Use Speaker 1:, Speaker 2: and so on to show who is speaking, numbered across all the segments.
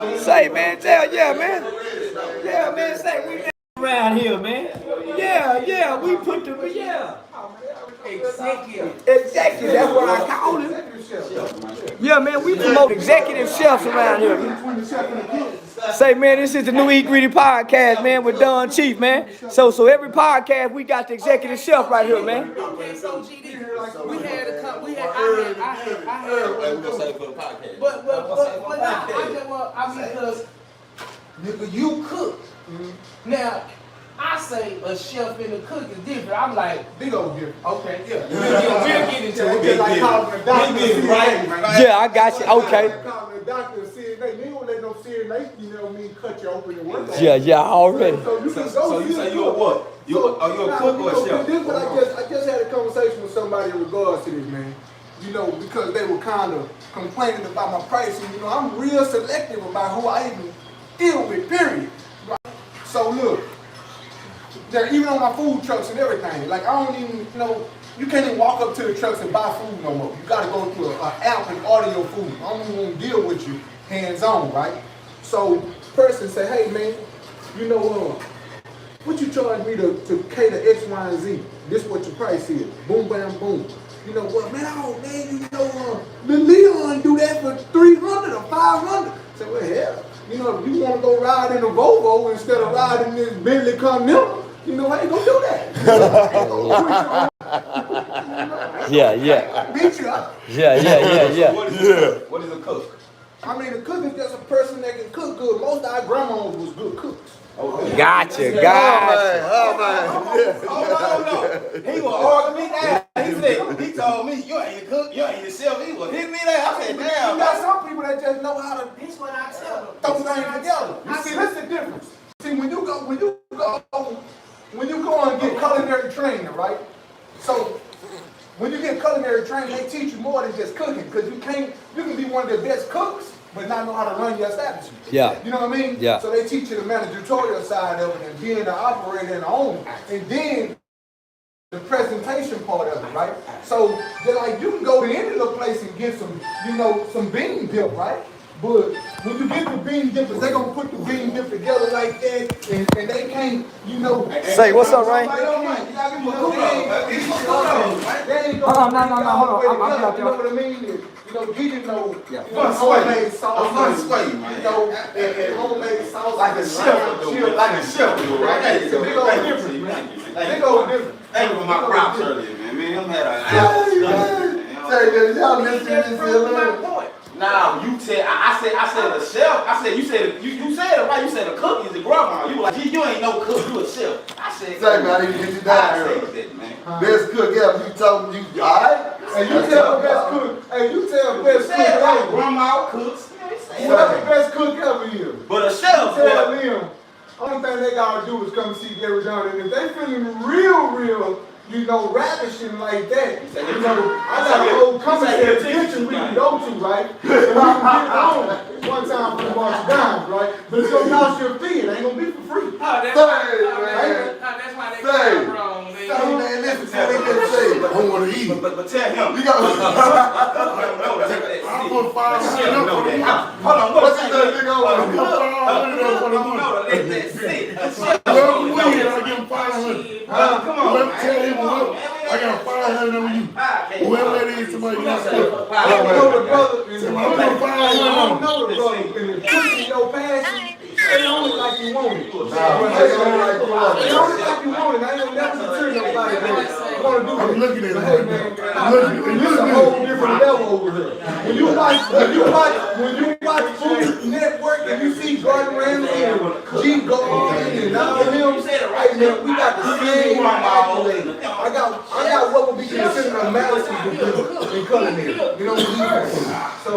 Speaker 1: Say, man, yeah, man. Yeah, man, say, we around here, man. Yeah, we put the, Executive, that's what I call him. Yeah, man, we promote executive chefs around here. Say, man, this is the new Eat Greedy podcast, man, with Don Chief, man. So every podcast, we got the executive chef right here, man.
Speaker 2: Okay, so GD, we had a come, we had, I had, but because nigga, you cook. Now, I say a chef and a cook is different. I'm like, big old different. Okay, yeah. We'll get into it. Just like calling the doctor, right?
Speaker 1: Yeah, I got you. Okay.
Speaker 3: Calling the doctor, CNA, they don't let no CNA, you know what I mean, cut you open and work on.
Speaker 1: Yeah, already.
Speaker 3: So you can go.
Speaker 4: So you say you a what? Are you a cook or a chef?
Speaker 3: This what I just had a conversation with somebody in regards to this, man. You know, because they were kind of complaining about my pricing. You know, I'm real selective about who I even deal with, period. Right? So look. Even on my food trucks and everything, like I don't even, you know, you can't even walk up to the trucks and buy food no more. You gotta go through an app and order your food. I don't even want to deal with you hands-on, right? So, person say, hey man, you know, what you charge me to cater X, Y, and Z? This what your price is. Boom, bam, boom. You know what, man, you know, the Leon do that for 300 or 500. Say, well, hell, you know, if you want to go ride in a Volvo instead of riding this Bentley Continental, you know, I ain't gonna do that.
Speaker 1: Yeah.
Speaker 3: Beat you up.
Speaker 1: Yeah.
Speaker 4: What is a cook?
Speaker 3: I mean, a cook is just a person that can cook good. Most of our grandmas was good cooks.
Speaker 1: Gotcha.
Speaker 4: Oh man. He was arguing me down. He told me, you ain't a cook, you ain't a chef. He was hitting me there. I said, damn.
Speaker 3: You got some people that just know how to
Speaker 2: this what I tell them.
Speaker 3: throw things together. You see, that's the difference. See, when you go and get culinary training, right? So when you get culinary training, they teach you more than just cooking, because you can be one of the best cooks, but not know how to run your establishment.
Speaker 1: Yeah.
Speaker 3: You know what I mean?
Speaker 1: Yeah.
Speaker 3: So they teach you the managerial side of it and being the operator and the owner. And then the presentation part of it, right? So they're like, you can go to any little place and get some, you know, some bean dip, right? But when you get the bean dippers, they're gonna put the bean dip together like that, and they can't, you know.
Speaker 1: Say, what's up, Ray?
Speaker 3: No,
Speaker 1: No,
Speaker 3: hold on. I'm
Speaker 1: out there.
Speaker 3: You know what I mean? You know, getting
Speaker 4: homemade
Speaker 3: sauce.
Speaker 4: Fun sway, man.
Speaker 3: You know, and homemade sauce.
Speaker 4: Like a chef, right?
Speaker 3: It's a big old difference, man. Big old difference.
Speaker 4: Thank you for my props earlier, man. I'm had a
Speaker 3: y'all listening to this?
Speaker 4: Now you said I said a chef. I said you said it right. You said a cook is a grandma. You were like, you ain't no cook, you a chef. I said,
Speaker 5: say man, I didn't get you down here. Best cook ever. You told me you alright?
Speaker 3: Hey, you tell best cook. Hey, you tell best cook ever.
Speaker 4: Grandma cooks.
Speaker 3: Whoever the best cook ever is.
Speaker 4: But a chef.
Speaker 3: Tell them. Only thing they gotta do is come see Gary John, and if they feeling real, you know, ravishing like that, you know, I got an old commissary kitchen we can go to, right? And we can get it on one time for the bunch of dimes, right? But it's gonna cost you a fee. It ain't gonna be for free.
Speaker 2: That's why they come wrong, man.
Speaker 5: Say, man, listen to what they can say. I don't want to eat.
Speaker 4: But tell him.
Speaker 5: You got
Speaker 4: I'm
Speaker 5: gonna find
Speaker 4: Hold on,
Speaker 5: what's that nigga over?
Speaker 4: Let that sit.
Speaker 5: Well, we I give him 500.
Speaker 4: Come on.
Speaker 5: Tell him what? I got 500 on you. Whoever that is, somebody you got to
Speaker 3: I don't know the brother. I don't know the brother. And it's pushing your passion. They only like you want it. They only like you want it. I ain't gonna never deter nobody that want to do it.
Speaker 5: I'm looking at
Speaker 3: But
Speaker 5: it.
Speaker 3: hey, man, this is a whole different level over here. When you watch Food Network and you see Gordon Ramsay and G. Gordon and all of them, hey man, we got the same accolades. I got what would be considered a master's degree in culinary. You know what I mean? So,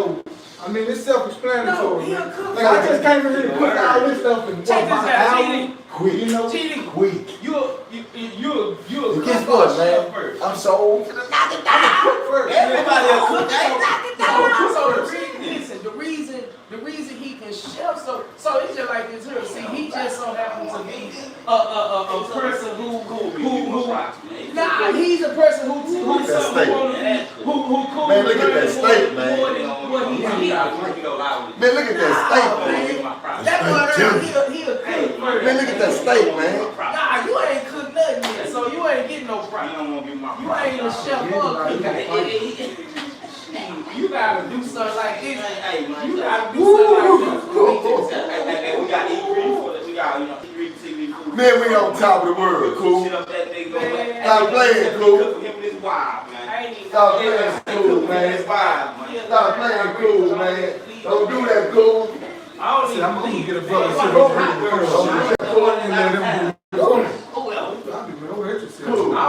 Speaker 3: I mean, it's self-explanatory. Like, I just came in here to cook all this stuff in about an hour.
Speaker 5: Quick.
Speaker 3: You know?
Speaker 5: Quick.
Speaker 3: You're a
Speaker 5: Guess what, man? I'm so old.
Speaker 3: cook first.
Speaker 4: Everybody a cook.
Speaker 2: So the reason he can chef chef, so it's just like this here. See, he just so happened to be a person who nah, he's a person who cool.
Speaker 5: Man, look at that steak, man. Man, look at that steak, man.
Speaker 2: That boy, he a cook.
Speaker 5: Man, look at that steak, man.
Speaker 2: Nah, you ain't cooked nothing yet, so you ain't getting no price. You ain't a chef or a cook. You gotta do something like this. You gotta do something like this.
Speaker 4: We got E3 we got GreedyTV food.
Speaker 5: Man, we on top of the world, cool. Stop playing, cool. Stop playing, cool, man. Stop playing, cool, man. Don't do that, cool.
Speaker 2: I don't even
Speaker 3: I'm gonna get a brother.
Speaker 2: I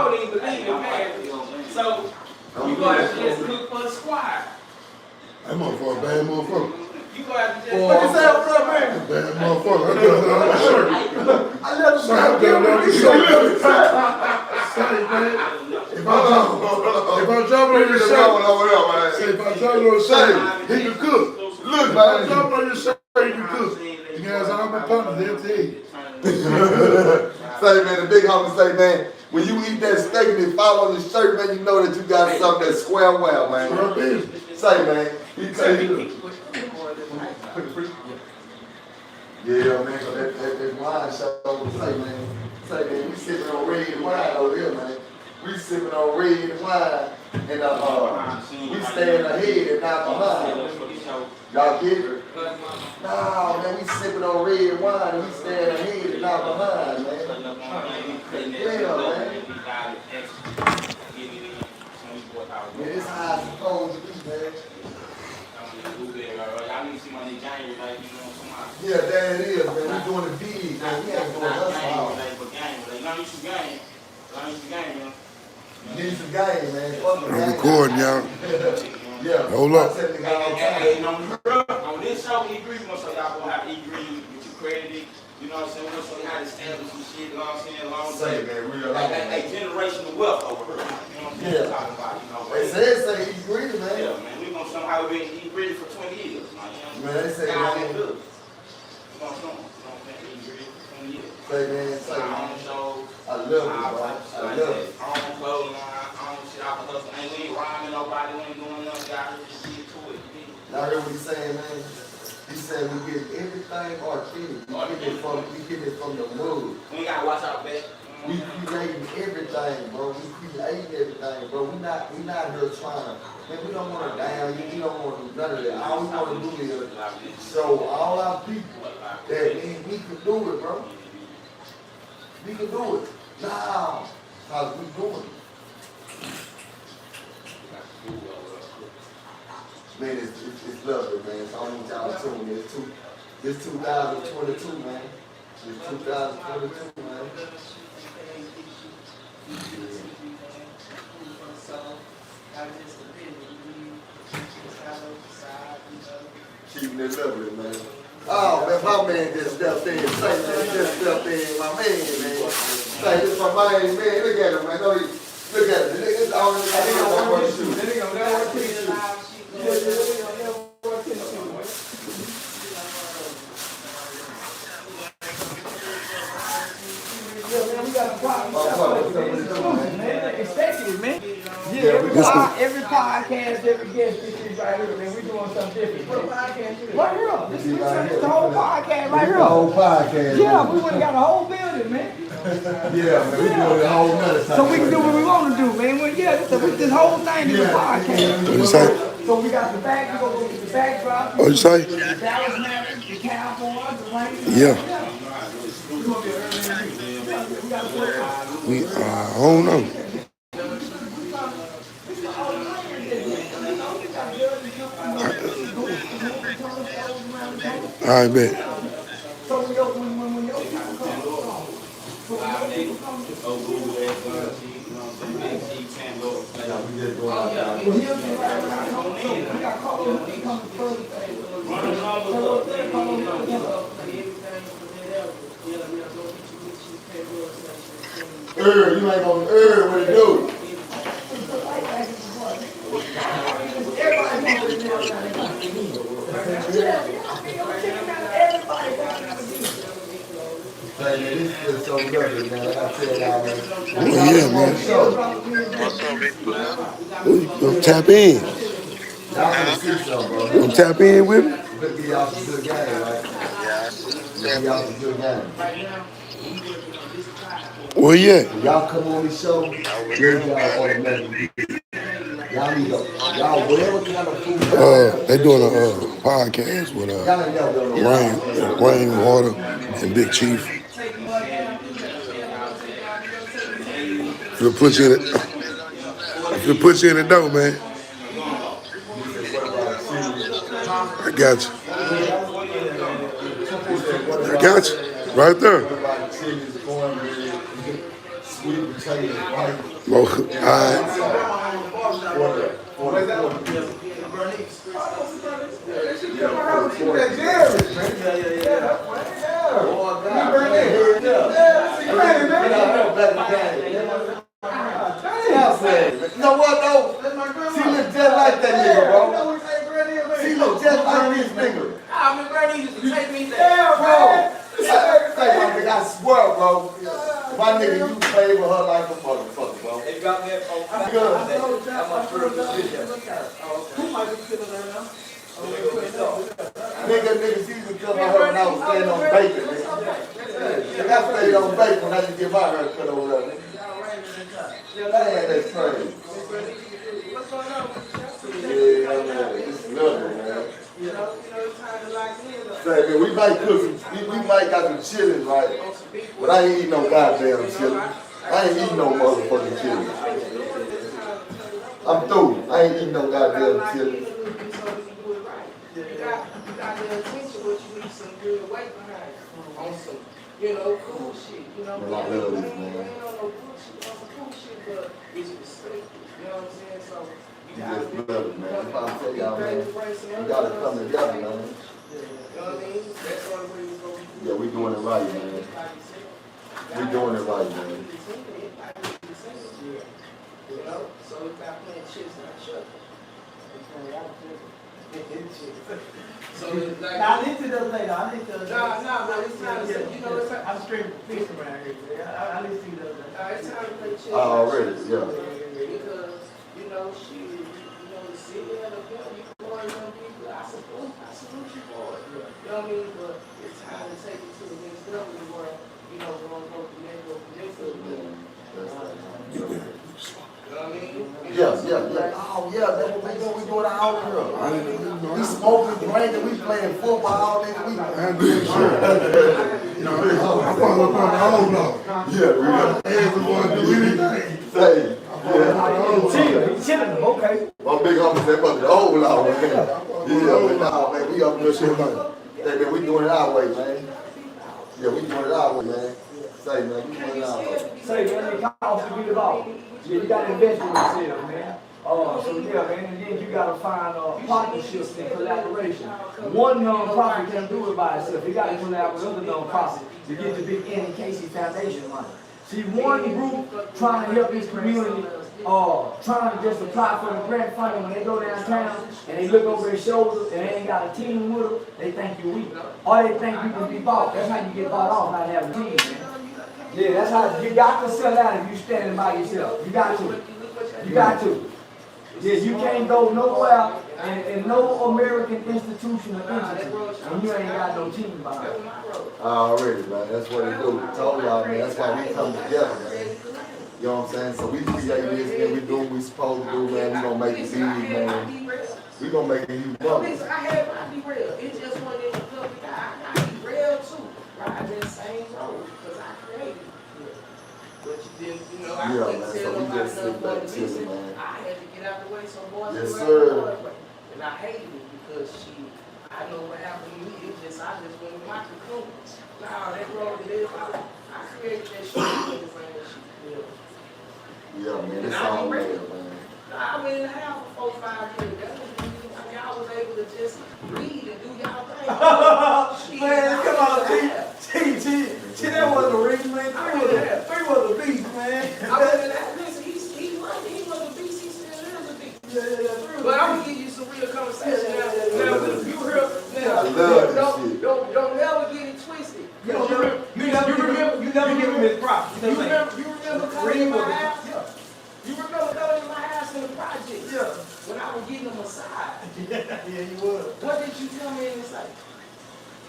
Speaker 2: don't even believe it, man. So you gonna have to just cook for the squad.
Speaker 5: That motherfucker, bad motherfucker.
Speaker 2: You gonna have to just
Speaker 3: What you say, bro, man?
Speaker 5: Bad motherfucker. I got it on my shirt.
Speaker 3: I let him
Speaker 5: Say, man. If I'm jumping on your shirt, say, if I'm jumping on your shirt, he can cook. Look, man, if I'm jumping on your shirt, he can cook. You guys, I'm a partner, they'll tell you. Say, man, the big homie say, man, when you eat that steak and it fall on the shirt, man, you know that you got something that's square well, man. Say, man, he tell you. Yeah, man, so that wine show, say, man, we sipping on red wine over here, man. We sipping on red wine, and we stand ahead and not behind. Y'all get it? No, man, we sipping on red wine, and we stand ahead and not behind, man. Yeah, man. Man, it's how it's supposed to be, man. Yeah, there it is, man. We doing the big, man. We ain't doing us all. Need some game, man. Fuck the game.
Speaker 6: I'm recording, y'all.
Speaker 5: Yeah.
Speaker 6: Hold up.
Speaker 4: On this show, E3, we're gonna show y'all gonna have E3 with your credit. You know what I'm saying? We're gonna show you how to establish some shit, you know what I'm saying? Long
Speaker 5: Say, man, real
Speaker 4: like
Speaker 5: life.
Speaker 4: generational wealth over here. You know what I'm saying?
Speaker 5: Yeah.
Speaker 4: Talking about, you know.
Speaker 5: They say he's greedy, man.
Speaker 4: Yeah, man. We're gonna show them how we've been E3 for 20 years, man.
Speaker 5: Man, they say,
Speaker 4: How
Speaker 5: man.
Speaker 4: they do. We're gonna show them, you know what I'm saying? E3 for 20 years.
Speaker 5: Say, man, say,
Speaker 4: Our
Speaker 5: man.
Speaker 4: own shows.
Speaker 5: I love it, bro. I love it.
Speaker 4: Our own clothing line, our own shit out the hustle. And we ain't rhyming nobody, we ain't doing nothing. Y'all just get to it.
Speaker 5: Y'all heard what he's saying, man? He said we get everything authentic. We get it from the mud.
Speaker 4: We ain't gotta watch our back.
Speaker 5: We creating everything, bro. We creating everything, bro. We not here trying to, man, we don't want to down you. We don't want to do none of that. All we want to do is show all our people that, man, we can do it, bro. We can do it. Now, cause we doing it. Man, it's lovely, man. So I want y'all to tune in. It's 2022, man. It's 2022, man. Keeping it lovely, man. Oh, man, my man just stepped in. Say, man, just stepped in. My man, man. Say, this my man, man. Look at him, man. No, look at him. It's all in the
Speaker 1: Executive, man. Yeah, every podcast, every guest, this is right here, man. We doing something different. What podcast is right here. This is the whole podcast right here.
Speaker 5: The whole podcast.
Speaker 1: Yeah, we would've got a whole building, man.
Speaker 5: Yeah, man, we doing a whole nother time.
Speaker 1: So we can do what we want to do, man. This whole thing is a podcast.
Speaker 6: What you say?
Speaker 1: So we got the back, we go get the backdrop.
Speaker 6: What you say?
Speaker 1: The Dallas Mavericks, the Cowboys, the Rangers.
Speaker 6: Yeah.
Speaker 1: We gonna be early. We got to work.
Speaker 6: I don't know. I bet.
Speaker 1: So when your people come,
Speaker 5: You ain't gonna what it do.
Speaker 1: everybody
Speaker 7: Hey, man, this is so lovely, man. Like I tell y'all, man.
Speaker 6: Oh, yeah, man. Don't tap in.
Speaker 7: Y'all can see something, bro.
Speaker 6: Don't tap in with me.
Speaker 7: We're gonna give y'all some good game, right? Give y'all some good game.
Speaker 6: Where you at?
Speaker 7: When y'all come on this show, here's y'all automatically. Y'all need to, y'all whatever kind of food.
Speaker 6: They doing a podcast with
Speaker 7: Y'all ain't never done no
Speaker 6: Rain Water and Big Chief. We'll put you in it. We'll put you in the dough, man. I got you. I got you. Right there.
Speaker 7: Sweet potatoes, white.
Speaker 6: All right.
Speaker 7: You know what though? She look just like that nigga, bro. She look just like this nigga. Bro, say my nigga, I swear, bro. My nigga, you favor her like a motherfucker, bro. Nigga, she used to come out her when I was staying on bacon, nigga. Like I stayed on bacon when I used to get my hair cut over there, nigga. Man, that's crazy. Yeah, man, it's lovely, man. Say, man, we might cook some, we might got some chili, right? But I ain't eating no goddamn chili. I ain't eating no motherfucking chili. I'm through. I ain't eating no goddamn chili.
Speaker 2: You know, cool shit. You know,
Speaker 7: Man, I love this, man.
Speaker 2: Cool shit, but it's respected. You know what I'm saying? So
Speaker 7: You just love it, man. If I tell y'all, man, we gotta come together, man.
Speaker 2: you know what I mean? That's the only way we go.
Speaker 7: Yeah, we doing it right, man. We doing it right, man.
Speaker 2: You know? So we got playing shit, not shut. So it's like,
Speaker 1: Now, I need to the later. I need to.
Speaker 2: no, it's not. You know, it's like,
Speaker 1: I'm streaming fish around here. I need to see the.
Speaker 2: it's time to play shit.
Speaker 7: Already, yeah.
Speaker 2: Because, you know, she, you know, the city and the people, you boys, young people, I salute you for it. You know what I mean? But it's time to take it to the next level where, you know, we're going to go from there, You know what I mean?
Speaker 7: Yeah. Oh, yeah, that's what we doing. We doing out here. We smoking, drinking, we playing football, nigga.
Speaker 5: You know, I follow up on the old law.
Speaker 7: Yeah, we got
Speaker 5: Everyone do anything.
Speaker 7: say.
Speaker 1: Chilling, okay.
Speaker 7: My big homie said, "Fuck the old law, man." Yeah, but nah, man, we up here shit, man. Hey, man, we doing it our way, man. Yeah, we doing it our way, man. Say, man, we doing it our way.
Speaker 1: Say, man, it costs to be the law. Yeah, you got to invest in yourself, man. So yeah, man, and then you got to find partnerships and collaboration. One non-profit can't do it by itself. You got to collaborate with other non-profits to get the big N and Casey Foundation money. See, one group trying to help this community, trying to just apply for the grant funding when they go downtown and they look over their shoulder and they ain't got a team with them, they think you're weak. Or they think you can be bought. That's how you get bought off, not having a team, man. Yeah, that's how you got to sell out if you standing by yourself. You got to. You got to. Yeah, you can't go nowhere in no American institution or entity and you ain't got no team behind it.
Speaker 7: Already, man. That's what we do. I told y'all, man. That's why we come together, man. You know what I'm saying? So we create this, man. We do what we supposed to do, man. We gonna make it big, man. We gonna make it huge money.
Speaker 2: Listen, I be real. It's just one of them companies. I be real too. Right? That same road because I created it. But you didn't, you know, I couldn't tell nobody nothing more than this. I had to get out the way so boys
Speaker 7: Yes,
Speaker 2: went
Speaker 7: sir.
Speaker 2: the other way. And I hated it because I know what happened to me. I just went with my cocoon. Nah, that road that is, I created that shit.
Speaker 7: Yeah, man. It's all made, man.
Speaker 2: I've been in the house for 4 or 5 years. Y'all was able to just read and do y'all thing.
Speaker 1: Man, come on, T, that wasn't a ring, man. Three was a beast, man.
Speaker 2: I was in that, listen, he was a beast, he still is a beast. But I'm gonna give you some real conversation now. Now, you heard, now, don't never get it twisted. You remember never give him his props. You remember coming in my house? Yeah. You remember coming in my house in the project? Yeah. When I was getting a massage. Yeah, you was. What did you come in and say?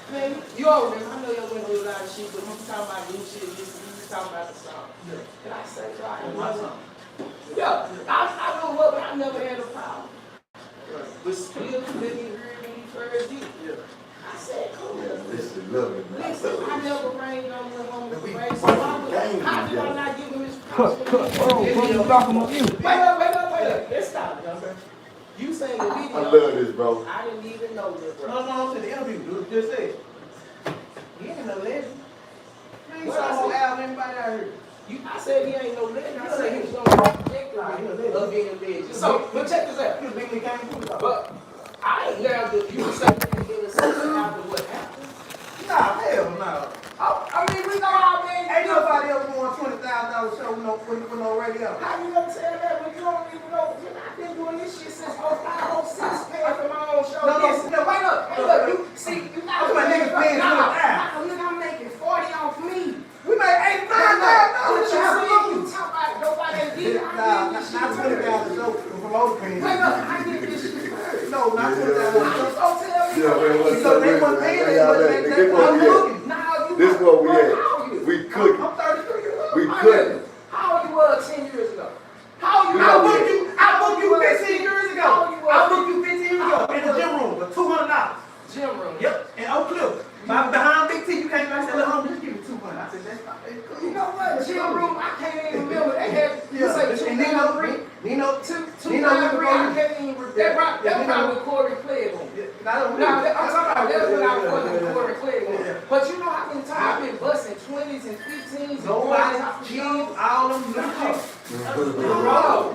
Speaker 2: Man, you all remember, I know y'all went through a lot of shit, but I'm talking about new shit, you was talking about the song. Yeah. Can I say, right? My song. Yeah, I know what, but I never had a problem. But still, you didn't hear me first did. Yeah. I said, cool.
Speaker 7: Yeah, listen, love it, man.
Speaker 2: Listen, I never rained on the home with the rain. So how did I not give him his props? Wait up. Let's stop, Johnson. You saying the video.
Speaker 7: I love this, bro.
Speaker 2: I didn't even know this, bro. No, to the interview, dude. Just said. He ain't no legend. Man, you saw whole album, everybody out here. I said he ain't no legend. I said he was gonna project like of being a legend. So, but check this out. But I ain't now that you say something after what happened. Nah, hell no. I mean, we know how many. Ain't nobody else doing $20,000 show with no radio. How you gonna tell that when you don't even know? I've been doing this shit since 05, 06, paying for my own show. No, wait up. You see, you got my niggas paying $20,000. I'm making 40 off me. We made $85,000. You talk about nobody did it. Not $20,000 show from promoter paying. Wait up, I did this shit first. No, not $20,000. Don't tell me.
Speaker 7: Yeah, man, what's
Speaker 2: So
Speaker 7: up,
Speaker 2: they
Speaker 7: man?
Speaker 2: want paying.
Speaker 7: This is what we at. We cooking.
Speaker 2: I'm 33 years old.
Speaker 7: We cooking.
Speaker 2: How old you were 10 years ago? How old you? I booked you 15 years ago. I booked you 15 years ago in the gym room for $200. Gym room. Yep. In Oak Cliff. Behind Big T, you came back and said, "Look, homie, just give me $200." I said, "That's not cool." You know what? Gym room. I can't even remember. They had you say 2,300. Nino, 2,300. I can't even remember. That probably Corey Cleveland. No, I'm talking about that's when I was working with Corey Cleveland. But you know how many times I've been busting 20s and 15s. Nobody cheese, all them new chicks.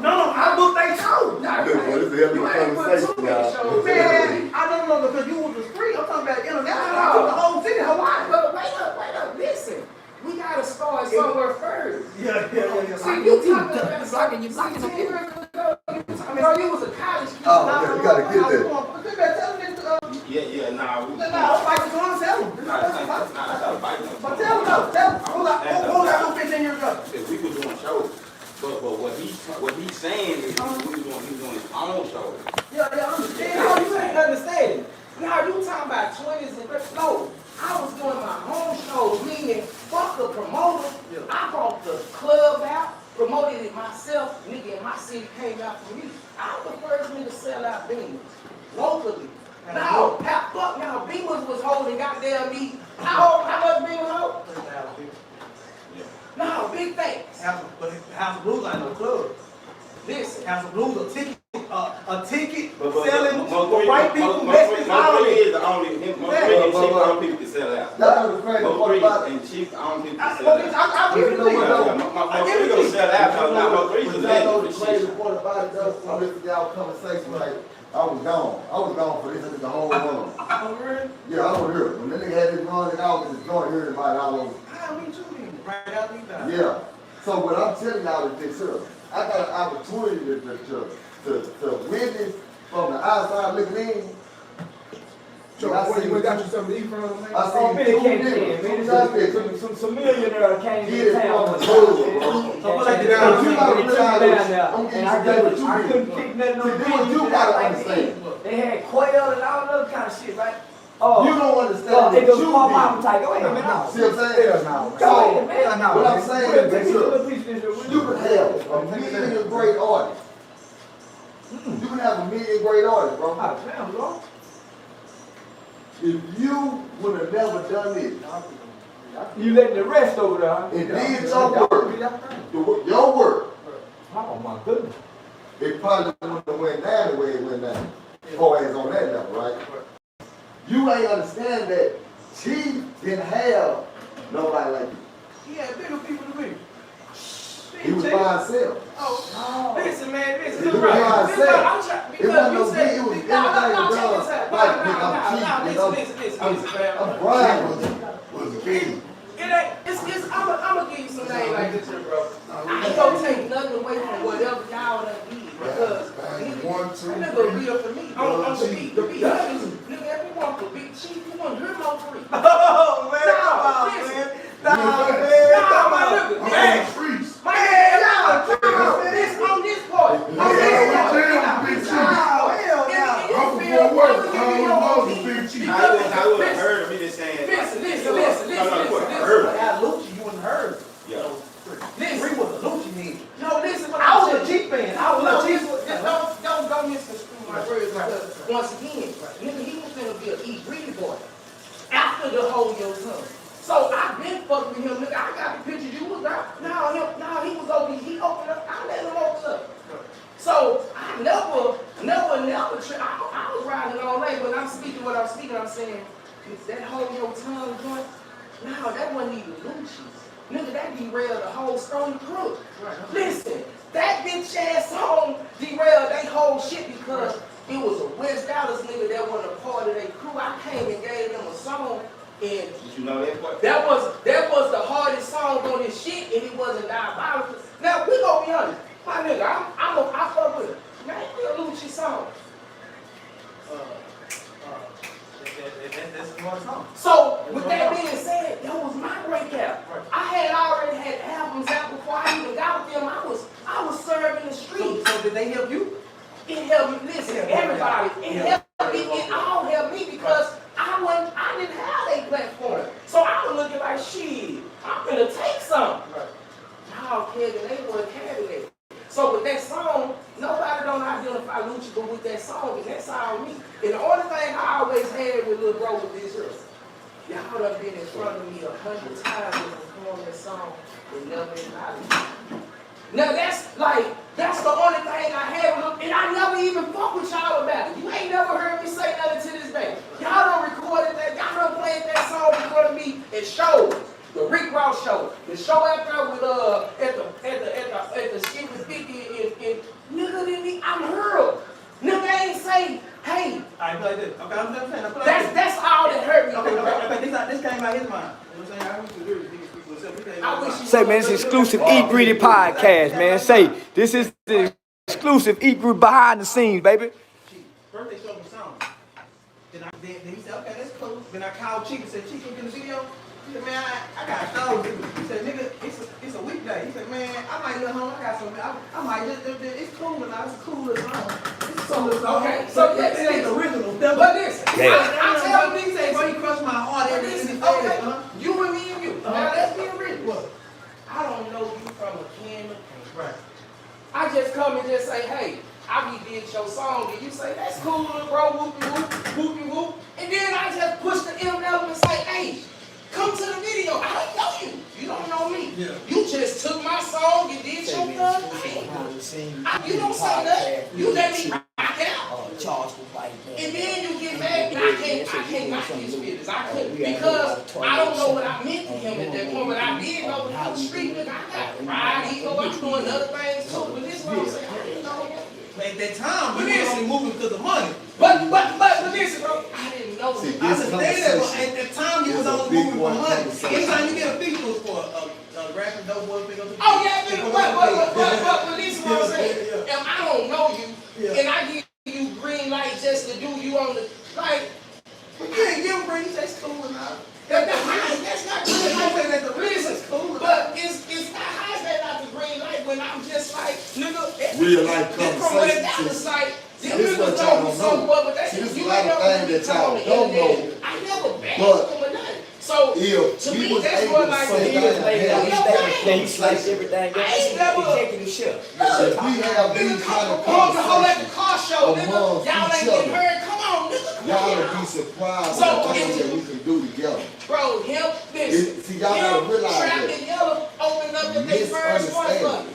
Speaker 2: No, I booked they show.
Speaker 7: Look, this is a heavy conversation, y'all.
Speaker 2: Man, I don't know because you was free. I'm talking about international. I took the whole city, Hawaii. But wait up, listen. We gotta start somewhere first. Yeah. See, you talking about something you blocking the people. I mean, you was a college kid.
Speaker 7: Oh, yeah, you gotta get that.
Speaker 4: Yeah, nah.
Speaker 2: I'm fighting to tell them. But tell them. Who was I 15 years ago?
Speaker 4: We were doing shows. But what he's saying is he was doing his own show.
Speaker 2: Yeah, I understand. No, you ain't understanding. Now you talking about 20s and 30s. No, I was doing my own shows, meaning fuck the promoter. I brought the club out, promoted it myself, nigga, and my city came out for me. I was the first nigga to sell out Beamers, locally. Now, Beamers was holding goddamn me. How much Beamers hold? No, big thanks. House of Blues ain't no club. Listen, House of Blues a ticket selling for white people, Mexicans,
Speaker 4: Most is the only people can sell out.
Speaker 7: That's
Speaker 4: and Chief, the only people can sell out.
Speaker 2: I'll give it to you.
Speaker 4: We're going to sell out. Not Mo 3 is
Speaker 7: the crazy part about it, though, from this y'all conversation, like, I was gone for this the whole month.
Speaker 2: Oh, really?
Speaker 7: Yeah, I was here. When that nigga had this running out, this joint here and about all over.
Speaker 2: Me too, right out these times.
Speaker 7: Yeah. So what I'm telling y'all is this here. I got an opportunity to witness from the outside looking in.
Speaker 3: So when you got you something to eat from, man?
Speaker 7: I see two niggas.
Speaker 1: Some millionaire came to town. I couldn't kick nothing on the They had quail and all other kind of shit, right?
Speaker 7: You don't understand
Speaker 1: it goes small mama type. Go ahead, man.
Speaker 7: See what I'm saying?
Speaker 1: Go ahead, man.
Speaker 7: What I'm saying is this here. You can have a million great artists. You can have a million great artists, bro. If you would have never done this,
Speaker 1: you let the rest over there, huh?
Speaker 7: It did your work. Your work.
Speaker 1: Oh my goodness.
Speaker 7: It probably wouldn't have went down the way it went down. Four hands on that level, right? You ain't understand that Chief didn't have nobody like you.
Speaker 2: He had bigger people than me.
Speaker 7: He was by himself.
Speaker 2: Oh, listen, man, listen.
Speaker 7: He was by himself. It wasn't no big, it was anything done. Like, I'm Brian was the king.
Speaker 2: I'm gonna give you some names like this here, bro. I ain't gonna take nothing away from whatever y'all done did because nigga real for me. I'm the beat. Nigga, if you want the big Chief, you want to hear Mo 3. Oh, man, come on, man. Nah, man. wanted to hold your tongue. So I been fucking with him, nigga. I got the picture you was out. No, he was over, he opened up, I let him open up. So I never, I was riding all night, when I'm speaking what I'm speaking, I'm saying, that hold your tongue joint, no, that wasn't even Lucci's. Nigga, that derailed the whole Stony Crook. Listen, that bitch ass song derailed they whole shit because it was a West Dallas nigga that wasn't a part of their crew. I came and gave them a song, and
Speaker 4: Did you know that part?
Speaker 2: that was the hardest song on this shit, and it wasn't diabolical. Now we gonna be honest, my nigga, I fuck with it. Man, ain't a Lucci song.
Speaker 4: That's a hard song.
Speaker 2: So with that being said, that was my breakout. I already had albums out before I even got with them. I was serving the streets.
Speaker 4: So did they help you?
Speaker 2: It helped me. Listen, everybody, it helped me. It all helped me because I didn't have a platform. So I was looking like, shit, I'm gonna take some. Y'all kidding, they weren't having it. So with that song, nobody don't identify Lucci, but with that song, and that's all me. And the only thing I always had with Lil Bro was this here. Y'all done been in front of me 100 times and performed that song and never acknowledged me. Now that's the only thing I had with him, and I never even fuck with y'all about it. You ain't never heard me say nothing to this day. Y'all done recorded that, y'all done played that song in front of me at shows. The Rick Ross show, the show after with at the shit with 50 and nigga didn't be, I'm hurled. Nigga ain't say, hey.
Speaker 4: I play this. Okay, I'm just saying.
Speaker 2: That's all that hurt me.
Speaker 4: Okay, this came out his mind. You know what I'm saying? I wish you could speak for yourself.
Speaker 2: I wish you
Speaker 1: Say, man, it's exclusive Eat Greedy podcast, man. Say, this is the exclusive Eat Greedy behind the scenes, baby.
Speaker 4: Birthday show was song. Then he said, okay, that's cool. Then I called Chief and said, Chief, you in the video? He said, man, I got a show. He said, nigga, it's a weekday. He said, man, I might get home. I got something. I might just, it's cool now. It's a cool little song. It's a cool little song.
Speaker 2: Okay, so
Speaker 4: it ain't original.
Speaker 2: But listen,
Speaker 1: Yeah.
Speaker 2: I tell him these things.
Speaker 4: Bro, you crushed my heart every
Speaker 2: Listen,
Speaker 4: day.
Speaker 2: okay, you and me and you. Now let's be real. I don't know you from a can of paint.
Speaker 4: Right.
Speaker 2: I just come and just say, hey, I be did your song, and you say, that's cool, little bro, whoopie whoop, whoopie whoop. And then I just push the envelope and say, hey, come to the video. I don't know you. You don't know me.
Speaker 4: Yeah.
Speaker 2: You just took my song and did your thing. You don't say nothing. You let me rock out.
Speaker 1: Charleston,
Speaker 2: And then you get mad. I can't knock his business. I couldn't because I don't know what I meant to him at that point. But I did know that I was street nigga. I got pride, ego. I'm doing other things too. But this is what I'm saying. I didn't know him.
Speaker 4: At that time, we were only moving because of money.
Speaker 2: But listen, bro. I didn't know him.
Speaker 4: I understand that, but at that time, you was only moving for money. Anytime you get a feature, it was for a rapper, dope boy, pick up the
Speaker 2: Oh yeah, but this is what I'm saying. If I don't know you, and I give you green light just to do you on the like,
Speaker 4: you can't give him green, that's cool enough.
Speaker 2: that's not green light. That's the reason. But it's not how is that not the green light when I'm just like nigga.
Speaker 7: Real life
Speaker 2: From West
Speaker 7: conversation.
Speaker 2: Dallas, like
Speaker 7: This is what y'all don't know. See, this is a lot of things that y'all don't know.
Speaker 2: I never backed
Speaker 7: But
Speaker 2: him or nothing. So
Speaker 7: if
Speaker 2: to
Speaker 7: we
Speaker 2: me,
Speaker 7: was
Speaker 2: that's
Speaker 7: able
Speaker 2: what
Speaker 7: to
Speaker 2: like
Speaker 7: say that,
Speaker 1: He sliced everything up. Executive chef.
Speaker 7: if we have these kind of
Speaker 2: hold at the
Speaker 7: conversations,
Speaker 2: car show, nigga.
Speaker 7: amongst
Speaker 2: Y'all ain't
Speaker 7: each
Speaker 2: getting
Speaker 7: other,
Speaker 2: heard. Come on, nigga. Come
Speaker 7: y'all
Speaker 2: on.
Speaker 7: would be surprised
Speaker 2: So,
Speaker 7: at the things that we can do together.
Speaker 2: Bro, him, this.
Speaker 7: See, y'all gotta realize
Speaker 2: Trap
Speaker 7: that.
Speaker 2: and Yellow opened up the big first one for
Speaker 7: Misunderstanding.
Speaker 2: me.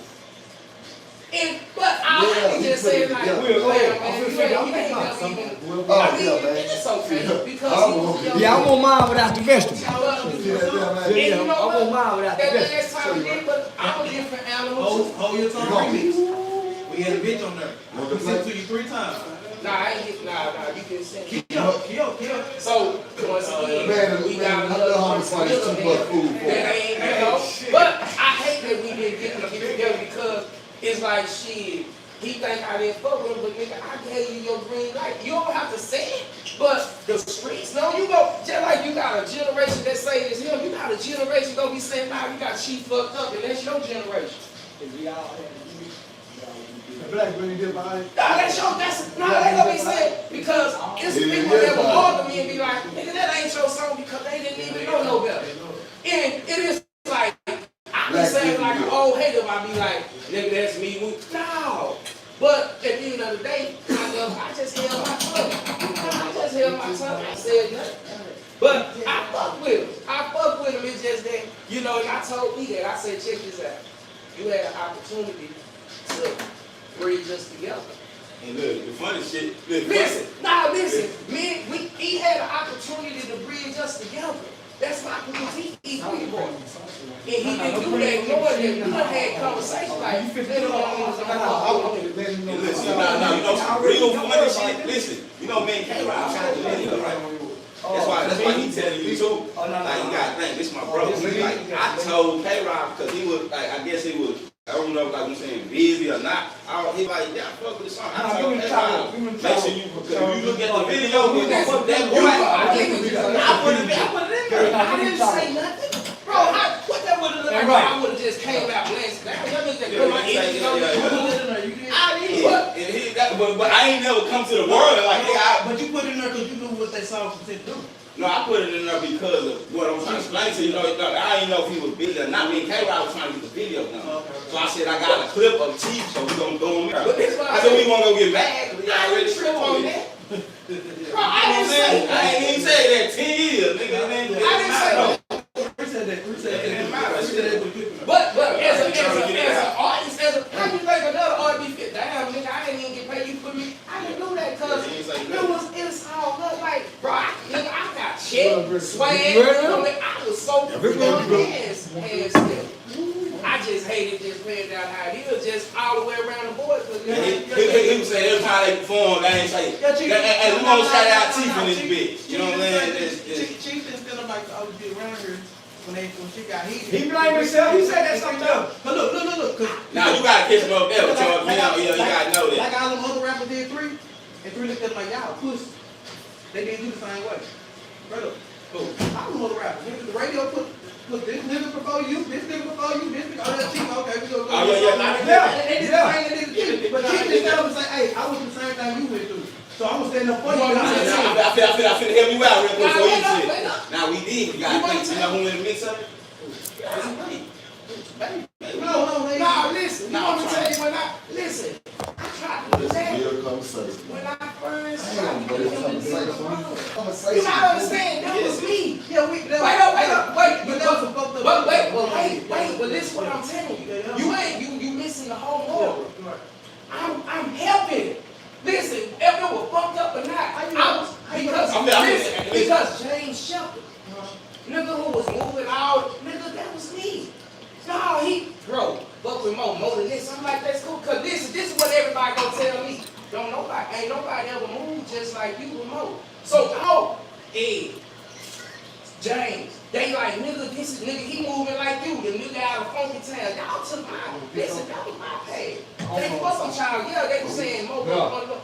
Speaker 2: But I
Speaker 7: Yeah,
Speaker 2: just
Speaker 7: he put
Speaker 2: say
Speaker 7: it
Speaker 2: like,
Speaker 7: together.
Speaker 2: man, you ain't never even.
Speaker 7: Oh, yeah, man.
Speaker 2: It's okay because
Speaker 7: I won't.
Speaker 1: Yeah, I want mine without the vegetable.
Speaker 7: See that there, man?
Speaker 2: And you know
Speaker 1: I want
Speaker 2: what?
Speaker 1: mine without the
Speaker 2: That
Speaker 1: vegetable.
Speaker 2: last time we did, but I'm a different animal.
Speaker 4: Hold your tongue remix. We had a bitch on there.
Speaker 7: Want
Speaker 4: We
Speaker 7: to
Speaker 4: sent
Speaker 7: play?
Speaker 4: to you 3 times.
Speaker 2: Nah, I ain't hit, nah, you can send.
Speaker 4: Kill.
Speaker 2: So, once again,
Speaker 7: Man,
Speaker 2: we got
Speaker 7: I love how much fun it's too much food for.
Speaker 2: that ain't, you know. But I hate that we didn't get together because it's like, shit, he think I didn't fuck with him, but nigga, I gave you your green light. You don't have to say it, but the streets know you go. Just like you got a generation that say it's him, you got a generation gonna be saying, nah, you got Chief fucked up, and that's your generation.
Speaker 3: Black really did behind it.
Speaker 2: Nah, that's they gonna be saying, because it's people that will bother me and be like, nigga, that ain't your song because they didn't even know no better. And it is like, I be saying like an old hater, I be like, nigga, that's me. No. But at the end of the day, I just held my tongue. I said nothing. But I fuck So and I told me that, I said, check this out. You had an opportunity to bridge us together.
Speaker 8: And look, the funny shit.
Speaker 2: Listen, he had an opportunity to bridge us together. That's my because he equal boy. And he didn't do that, knowing that we done had conversation like,
Speaker 8: And listen, you know some real funny shit. Listen, you know, man, K-Rod, I'm trying to let him, right? That's why he telling you too. Like, you gotta think, this my bro. Like, I told K-Rod because he was, like, I guess he was, I don't know if like I'm saying busy or not. He like, yeah, fuck with the song. I told K-Rod, make sure you, because if you look at the video, that boy, I put it in there.
Speaker 2: I didn't say nothing. Bro, what that would have looked like? I would have just came out blasting. I did.
Speaker 8: But I ain't never come to the world like that.
Speaker 4: But you put it in there because you knew what that song was meant to do.
Speaker 8: No, I put it in there because of what I'm trying to explain to you. You know, I didn't know if he was busy or not. Me and K-Rod was trying to get the video done. So I said, I got a clip of Chief, so we gonna go on there. I said, we gonna go get mad.
Speaker 2: I didn't trip on that. Bro, I didn't say
Speaker 8: I ain't even say that 10 years, nigga.
Speaker 2: I didn't say that. But as an artist, how you think another artist fit? Damn, nigga, I didn't even get paid you for me. I didn't do that because it's all up like, bro, nigga, I got check, swag, I was so ass still. I just hated just playing down how it is, just all the way around the board.
Speaker 8: He was saying every time they perform, they ain't say, hey, we gonna shout out Chief in this bitch. You know what I'm saying?
Speaker 4: Chief didn't feel like I was be around here when she got heated.
Speaker 1: He blamed himself. He said that something else.
Speaker 4: But look.
Speaker 8: Now you gotta catch him up there. You gotta know that.
Speaker 4: Like all them other rappers did 3, and 3 looked at them like, y'all pussy. They didn't do the same way. Brother, all them other rappers. The radio put this nigga before you, this nigga before you, this nigga, oh, that's Chief, okay, we go.
Speaker 8: Oh, yeah.
Speaker 4: They did the same, they did it. But Chief just got up and say, hey, I went through the same thing you went through. So I'm gonna stand up for you.
Speaker 8: I finna help you out real quick before you sit. Now we did. You gotta think. You know who in the mix of it?
Speaker 2: No, listen. You want me to tell you listen. I tried to do that.
Speaker 7: Real conversation.
Speaker 2: When I first
Speaker 7: Damn, but it's conversation.
Speaker 2: you gotta understand, that was me.
Speaker 4: Yeah,
Speaker 2: wait. But this is what I'm telling you. You missing the whole moral. I'm helping. Listen, if it was fucked up or not, because James Shepherd, nigga who was moving out, nigga, that was me. No, bro, fuck with more than this. I'm like, that's cool, cause this is what everybody gonna tell me. Ain't nobody ever moved just like you remote. So, James, they like, nigga, he moving like you, the nigga out of funky town. Y'all took listen, that was my pay. They fucking child, they were saying more.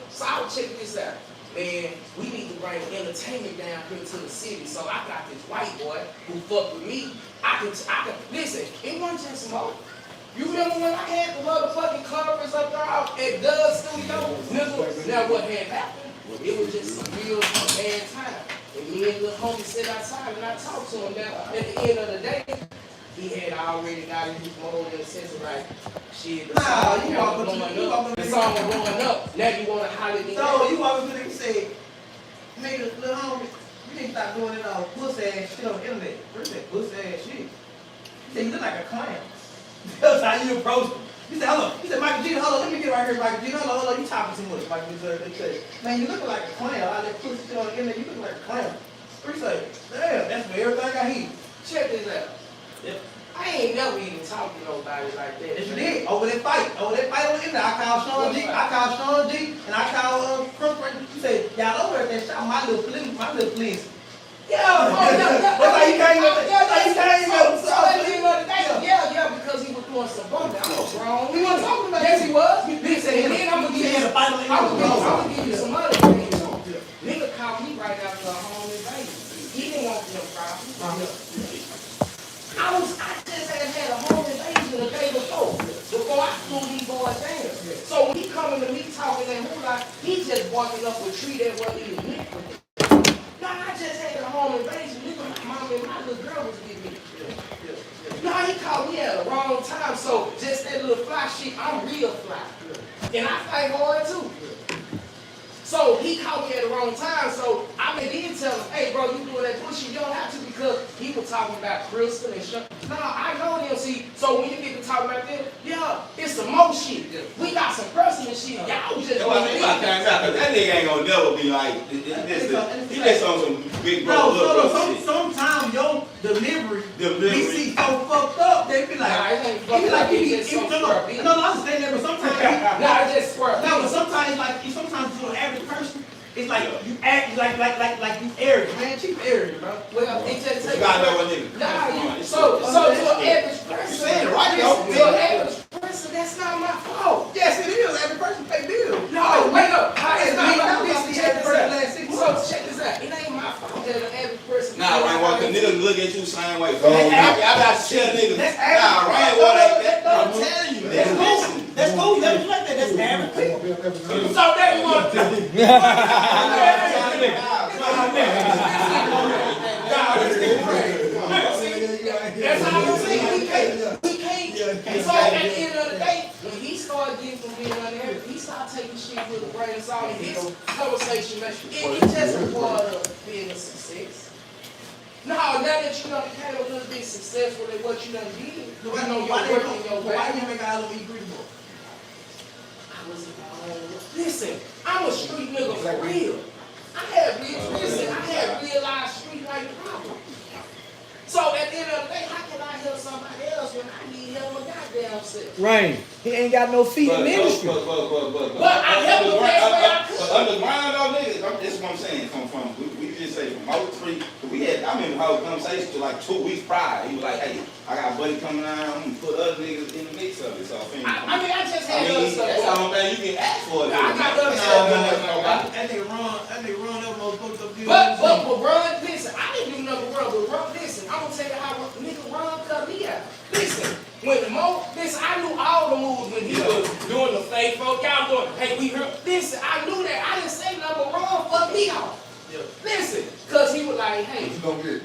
Speaker 2: So I would check this out. Man, we need to bring entertainment down here to the city. So I got this white boy who fuck with me. I can listen, it wasn't just smoke. You remember when I had the motherfucking covers up there at Doug's studio? Nigga, now what had happened? It was just some real bad time. And me and little homie sit outside and I talked to him. Now, at the end of the day, he had already got in his mode in the sense of like, shit, the song was blowing up. Now you want to holler at me.
Speaker 4: So you walk up to them and say, nigga, little homie, you need to stop doing it all pussy ass shit on the internet. Where's that pussy ass shit? He said, you look like a clown. That's how you approach him. He said, hold on. He said, Michael G, hold on, let me get right here, Michael G. Hold on, you talking too much, Michael G. He said, man, you look like a clown. All that pussy shit on the internet, you look like a clown. He said, damn, that's for everything I hear.
Speaker 2: Check this out.
Speaker 4: Yep.
Speaker 2: I ain't never even talked to nobody like that.
Speaker 4: Yes, you did. Over that fight on the internet. I called Sean G, and I called Crump. You said, y'all over at that shop, my little fleece.
Speaker 2: Yeah,
Speaker 4: that's how you came up.
Speaker 2: Yeah, because he was doing some bumping. I was wrong. We weren't talking about yes, he was. Listen, and then I'm gonna give you some other things. Nigga called me right after a home invasion. He didn't want them problems. I just had a home invasion the day before I threw these boys down. So when he coming to me talking that hula, he just walking up a tree that wasn't even lit with it. No, I just had a home invasion. Nigga, my mom and my little girl was with me. No, he called me at the wrong time. So just that little fly shit, I'm real fly. And I fight hard too. So he called me at the wrong time, so I did tell him, hey bro, you doing that bullshit, you don't have to because he people talking about Crystal and Sean. Nah, I know them. See, so when you get to talking about them, yeah, it's some more shit. We got some personal shit. Y'all just
Speaker 8: That's why I think that nigga ain't gonna never be like, he just on some big brother, little brother shit.
Speaker 4: Sometimes your delivery be see so fucked up, they be like,
Speaker 2: Nah, it ain't
Speaker 4: he
Speaker 2: fucked
Speaker 4: like
Speaker 2: up,
Speaker 4: he
Speaker 2: it's
Speaker 4: be,
Speaker 2: just some
Speaker 4: no,
Speaker 2: square.
Speaker 4: I understand that, but sometimes,
Speaker 2: Nah, it's just square.
Speaker 4: no, but sometimes to an average person, it's like you act like you arrogant, man. Cheap arrogant, bro.
Speaker 2: Well, it just
Speaker 8: You
Speaker 2: takes.
Speaker 8: gotta know what nigga.
Speaker 2: Nah, so to an average person,
Speaker 8: You saying it right, though.
Speaker 2: to an average person, that's not my fault.
Speaker 4: Yes, it is. Every person pay bills.
Speaker 2: No, wait up. It's not my
Speaker 4: Listen,
Speaker 2: business.
Speaker 4: check
Speaker 2: Check
Speaker 4: this
Speaker 2: this
Speaker 4: out.
Speaker 2: out. So check this out. It ain't my fault that an average person.
Speaker 8: Nah, Rainwater, cause niggas look at you the same way.
Speaker 5: Oh,
Speaker 8: I got to tell niggas, nah, Rainwater ain't that. I'm telling you,
Speaker 4: That's
Speaker 8: that.
Speaker 4: cool. That's cool. Let me like that. That's average people.
Speaker 2: So that you want to. That's how you see it. We can't. So at the end of the day, when he started getting from being unhappy, he started taking shit with a grain of salt. And his conversation, man, it's just a part of being a success. No, now that you done became a little bit successful at what you done did, you know your work and your
Speaker 4: Why
Speaker 2: value.
Speaker 4: you make all of me greedy for?
Speaker 2: Listen, I'm a street nigga for real. I had realized street life problem. So at the end of the day, how can I help somebody else when I need help my goddamn self?
Speaker 1: Rain. He ain't got no feet in ministry.
Speaker 8: But
Speaker 2: I help the best way I could.
Speaker 8: But underground though, niggas, that's what I'm saying. We just say from 03, I remember the whole conversation to like 2 weeks prior. He was like, hey, I got a buddy coming out, I'm gonna put other niggas in the mix of it. So
Speaker 2: I just had other stuff.
Speaker 8: that's the only thing you can ask for.
Speaker 2: I got other stuff.
Speaker 4: That nigga run up most fucked up deals.
Speaker 2: But Ron, listen, I didn't do nothing wrong, but Ron, listen, I'm gonna tell you how nigga Ron cut me out. Listen, I knew all the moves when he was doing the fake folk. Y'all doing, hey, we heard. Listen, I knew that. I didn't say nothing, but Ron fucked me off.
Speaker 4: Yeah.
Speaker 2: Listen, cause he was like, hey.
Speaker 5: You gonna get it.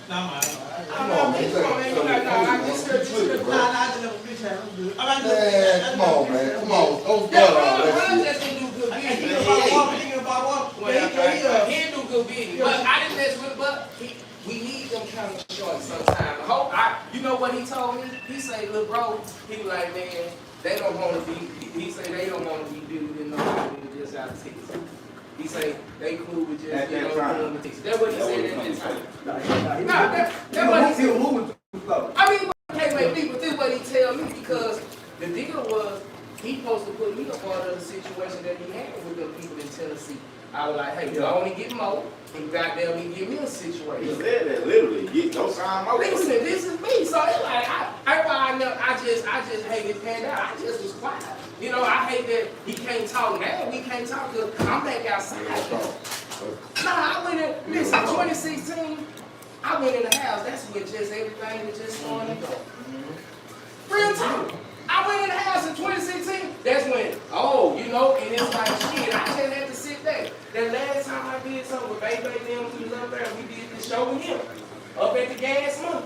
Speaker 4: Nah, man.
Speaker 2: Come on, man. You like, I just heard you.
Speaker 4: Nah, I just never bitch out. I'm good.
Speaker 5: Man, come on, man. Come on. Don't
Speaker 2: Yeah,
Speaker 5: start all that
Speaker 2: Ron
Speaker 5: shit.
Speaker 2: just didn't do good
Speaker 4: He
Speaker 2: business.
Speaker 4: can about walk.
Speaker 2: He didn't do good business. But I didn't mess with, but we need them kind of shorts sometimes. You know what he told me? He say, look, bro, he was like, man, they don't want to be, he say they don't want to be dude in no just out of Texas. He say they cool with just, you know, doing the Texas. That's what he said at that time. No, that's what he said. I mean, hey, wait, people, this is what he tell me because the deal was he supposed to put me a part of the situation that he had with the people in Tennessee. I was like, hey, you only get more, and goddamn, he give me a
Speaker 8: He
Speaker 2: situation.
Speaker 8: said that literally. Get no sign out.
Speaker 2: Listen, this is me. So it's like I just hated paying out. I just was quiet. You know, I hate that he can't talk now. We can't talk because I'm back outside though. Nah, I went in. Listen, 2016, I went in the house. That's when just everything was just starting to go. Real talk. I went in the house in 2016. That's when, you know, and it's like shit. I just had to sit back. That last time I did something with Baby them, we was up there and we did this show with him up at the gas month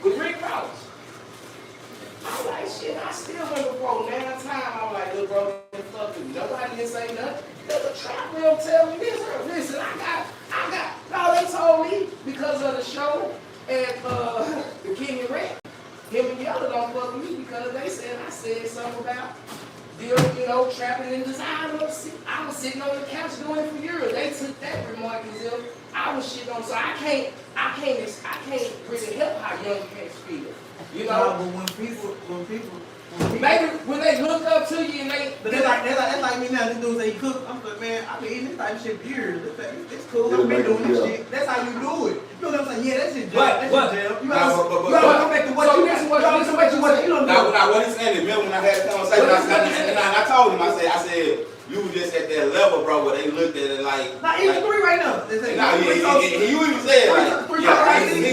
Speaker 2: with Rick Ross. I was like, shit, I still went before 9 times. I was like, look, bro, fuck you. Nobody didn't say nothing. There's a trap real tell me this. Listen, no, they told me because of the show at the King and Red. Him and the other don't fuck with me because they said I said something about trapping in design. I was sitting on the couch doing it for years. They took that remark as if I was shit on. So I can't really help how young cats feel. You know,
Speaker 4: But when people
Speaker 2: maybe when they look up to you and they.
Speaker 4: But that's like me now. This dude say he cook. I'm like, man, I've been eating this type of shit for years. It's cool. I've been doing this shit. That's how you do it. You know what I'm saying? Yeah, that's it. That's jail. You gotta come back to what you don't
Speaker 8: Now,
Speaker 4: know.
Speaker 8: what he's saying is, remember when I had a conversation, I told him, I said, you were just at that level, bro, where they looked at it like.
Speaker 4: Nah, even 3 right now.
Speaker 8: You even said, like,
Speaker 4: He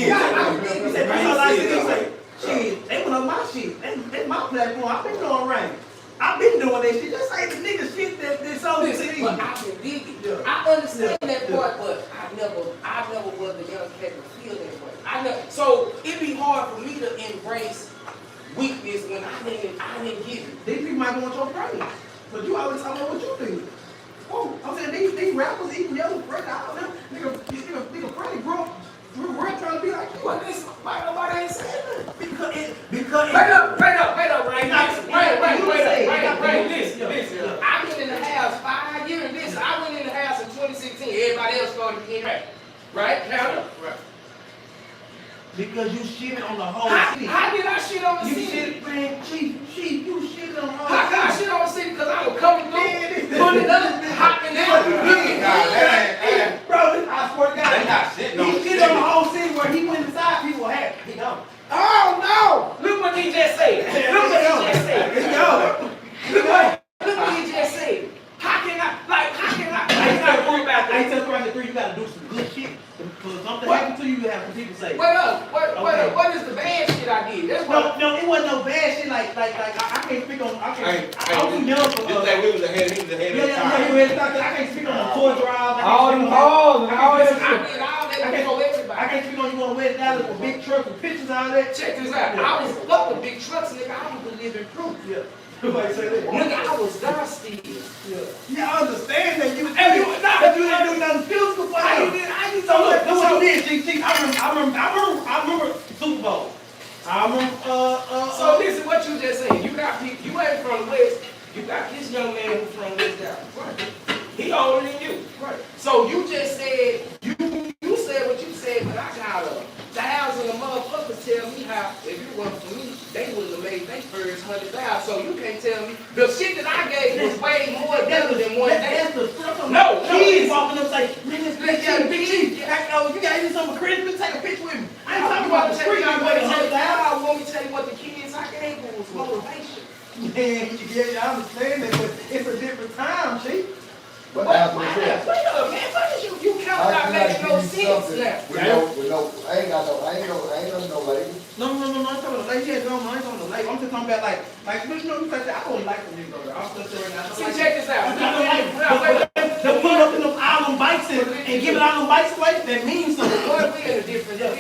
Speaker 4: said, shit, they went on my shit. That's my platform. I've been doing right. I've been doing that shit. Just say the nigga shit that sold it to
Speaker 2: But I can dig it. Yeah. I understand that part, but I never was a young cat to feel that way. So it'd be hard for me to embrace weakness when I didn't get it.
Speaker 4: These people might want your praise, but you always talking about what you think. Oh, I'm saying these rappers, even yellow, fresh, I don't know, nigga, praise, bro. We're trying to be like you.
Speaker 2: But listen,
Speaker 4: because you shitted on the whole city.
Speaker 2: How did I shit on the
Speaker 4: You
Speaker 2: city?
Speaker 4: shit, man, Chief, you shitted on the whole
Speaker 2: How can I
Speaker 4: city.
Speaker 2: shit on the city? Because I was coming through, pulling up, hopping out.
Speaker 4: Bro, I swear to God,
Speaker 8: They not shitting on
Speaker 4: he
Speaker 8: the
Speaker 4: shit
Speaker 8: city.
Speaker 4: on the whole city where he went inside, people were happy. He gone.
Speaker 2: Oh no! Look what he just said. Look what he just said.
Speaker 4: He gone.
Speaker 2: Look what he just said. How can I worry about
Speaker 4: I
Speaker 2: that?
Speaker 4: tell you right, you gotta do some good shit. For something happen to you, you have some people say.
Speaker 2: What is the bad shit I did? That's what.
Speaker 4: No, it wasn't no bad shit. Like I can't speak on. I'm too young for.
Speaker 8: Just like we was ahead, he was ahead of the time.
Speaker 4: You had to talk. I can't speak on the toy drive.
Speaker 1: All them hoes and all that
Speaker 2: I
Speaker 1: shit.
Speaker 2: did all that before everybody.
Speaker 4: I can't speak on you on West Dallas with big trucks with pictures out there.
Speaker 2: Check this out. I was fuck with big trucks, nigga. I was the living proof.
Speaker 4: Yeah. Nobody say that.
Speaker 2: Nigga, I was there still.
Speaker 4: Yeah, I understand that you didn't do nothing physical for
Speaker 2: How
Speaker 4: him.
Speaker 2: you did? How you
Speaker 4: So look,
Speaker 2: so
Speaker 4: what you did, G. I remember Super Bowl. I remember.
Speaker 2: So listen, what you just said. You got people. You ain't from the West. You got this young man who's from West Dallas. Right. He older than you. Right. So you just said you said what you said, but I got 1,000 of motherfuckers tell me how if it wasn't for me, they wouldn't have made their first 100,000. So you can't tell me the shit that I gave was way more better than one day.
Speaker 4: That's the stuff.
Speaker 2: No,
Speaker 4: Kids walking up say, man, this
Speaker 2: Let's get a big
Speaker 4: cheap.
Speaker 2: cheap.
Speaker 4: You got any something for Christmas? Take a picture with me. I ain't talking
Speaker 2: You
Speaker 4: about
Speaker 2: want
Speaker 4: the
Speaker 2: to tell
Speaker 4: street.
Speaker 2: me
Speaker 4: I'm waiting
Speaker 2: I want me to tell you what the kids I gave was motivation.
Speaker 4: Man, yeah, I understand that, but it's a different time, Chief.
Speaker 7: But
Speaker 2: Wait
Speaker 7: that's
Speaker 2: up,
Speaker 7: what
Speaker 2: man.
Speaker 7: it is.
Speaker 2: What is you count
Speaker 7: I
Speaker 2: not
Speaker 7: can
Speaker 2: making no
Speaker 7: give you
Speaker 2: sense
Speaker 7: something
Speaker 2: now.
Speaker 7: with no, I ain't got no label.
Speaker 4: No, I'm talking about the lady. Yeah, no, I ain't talking about the lady. I'm just talking about like, you know, you say that I don't like the nigga. I'm just saying that.
Speaker 2: See, check this out.
Speaker 4: They pull up in them island bikes and giving out them bikes away. That means something.
Speaker 2: Boy, we in a different
Speaker 4: That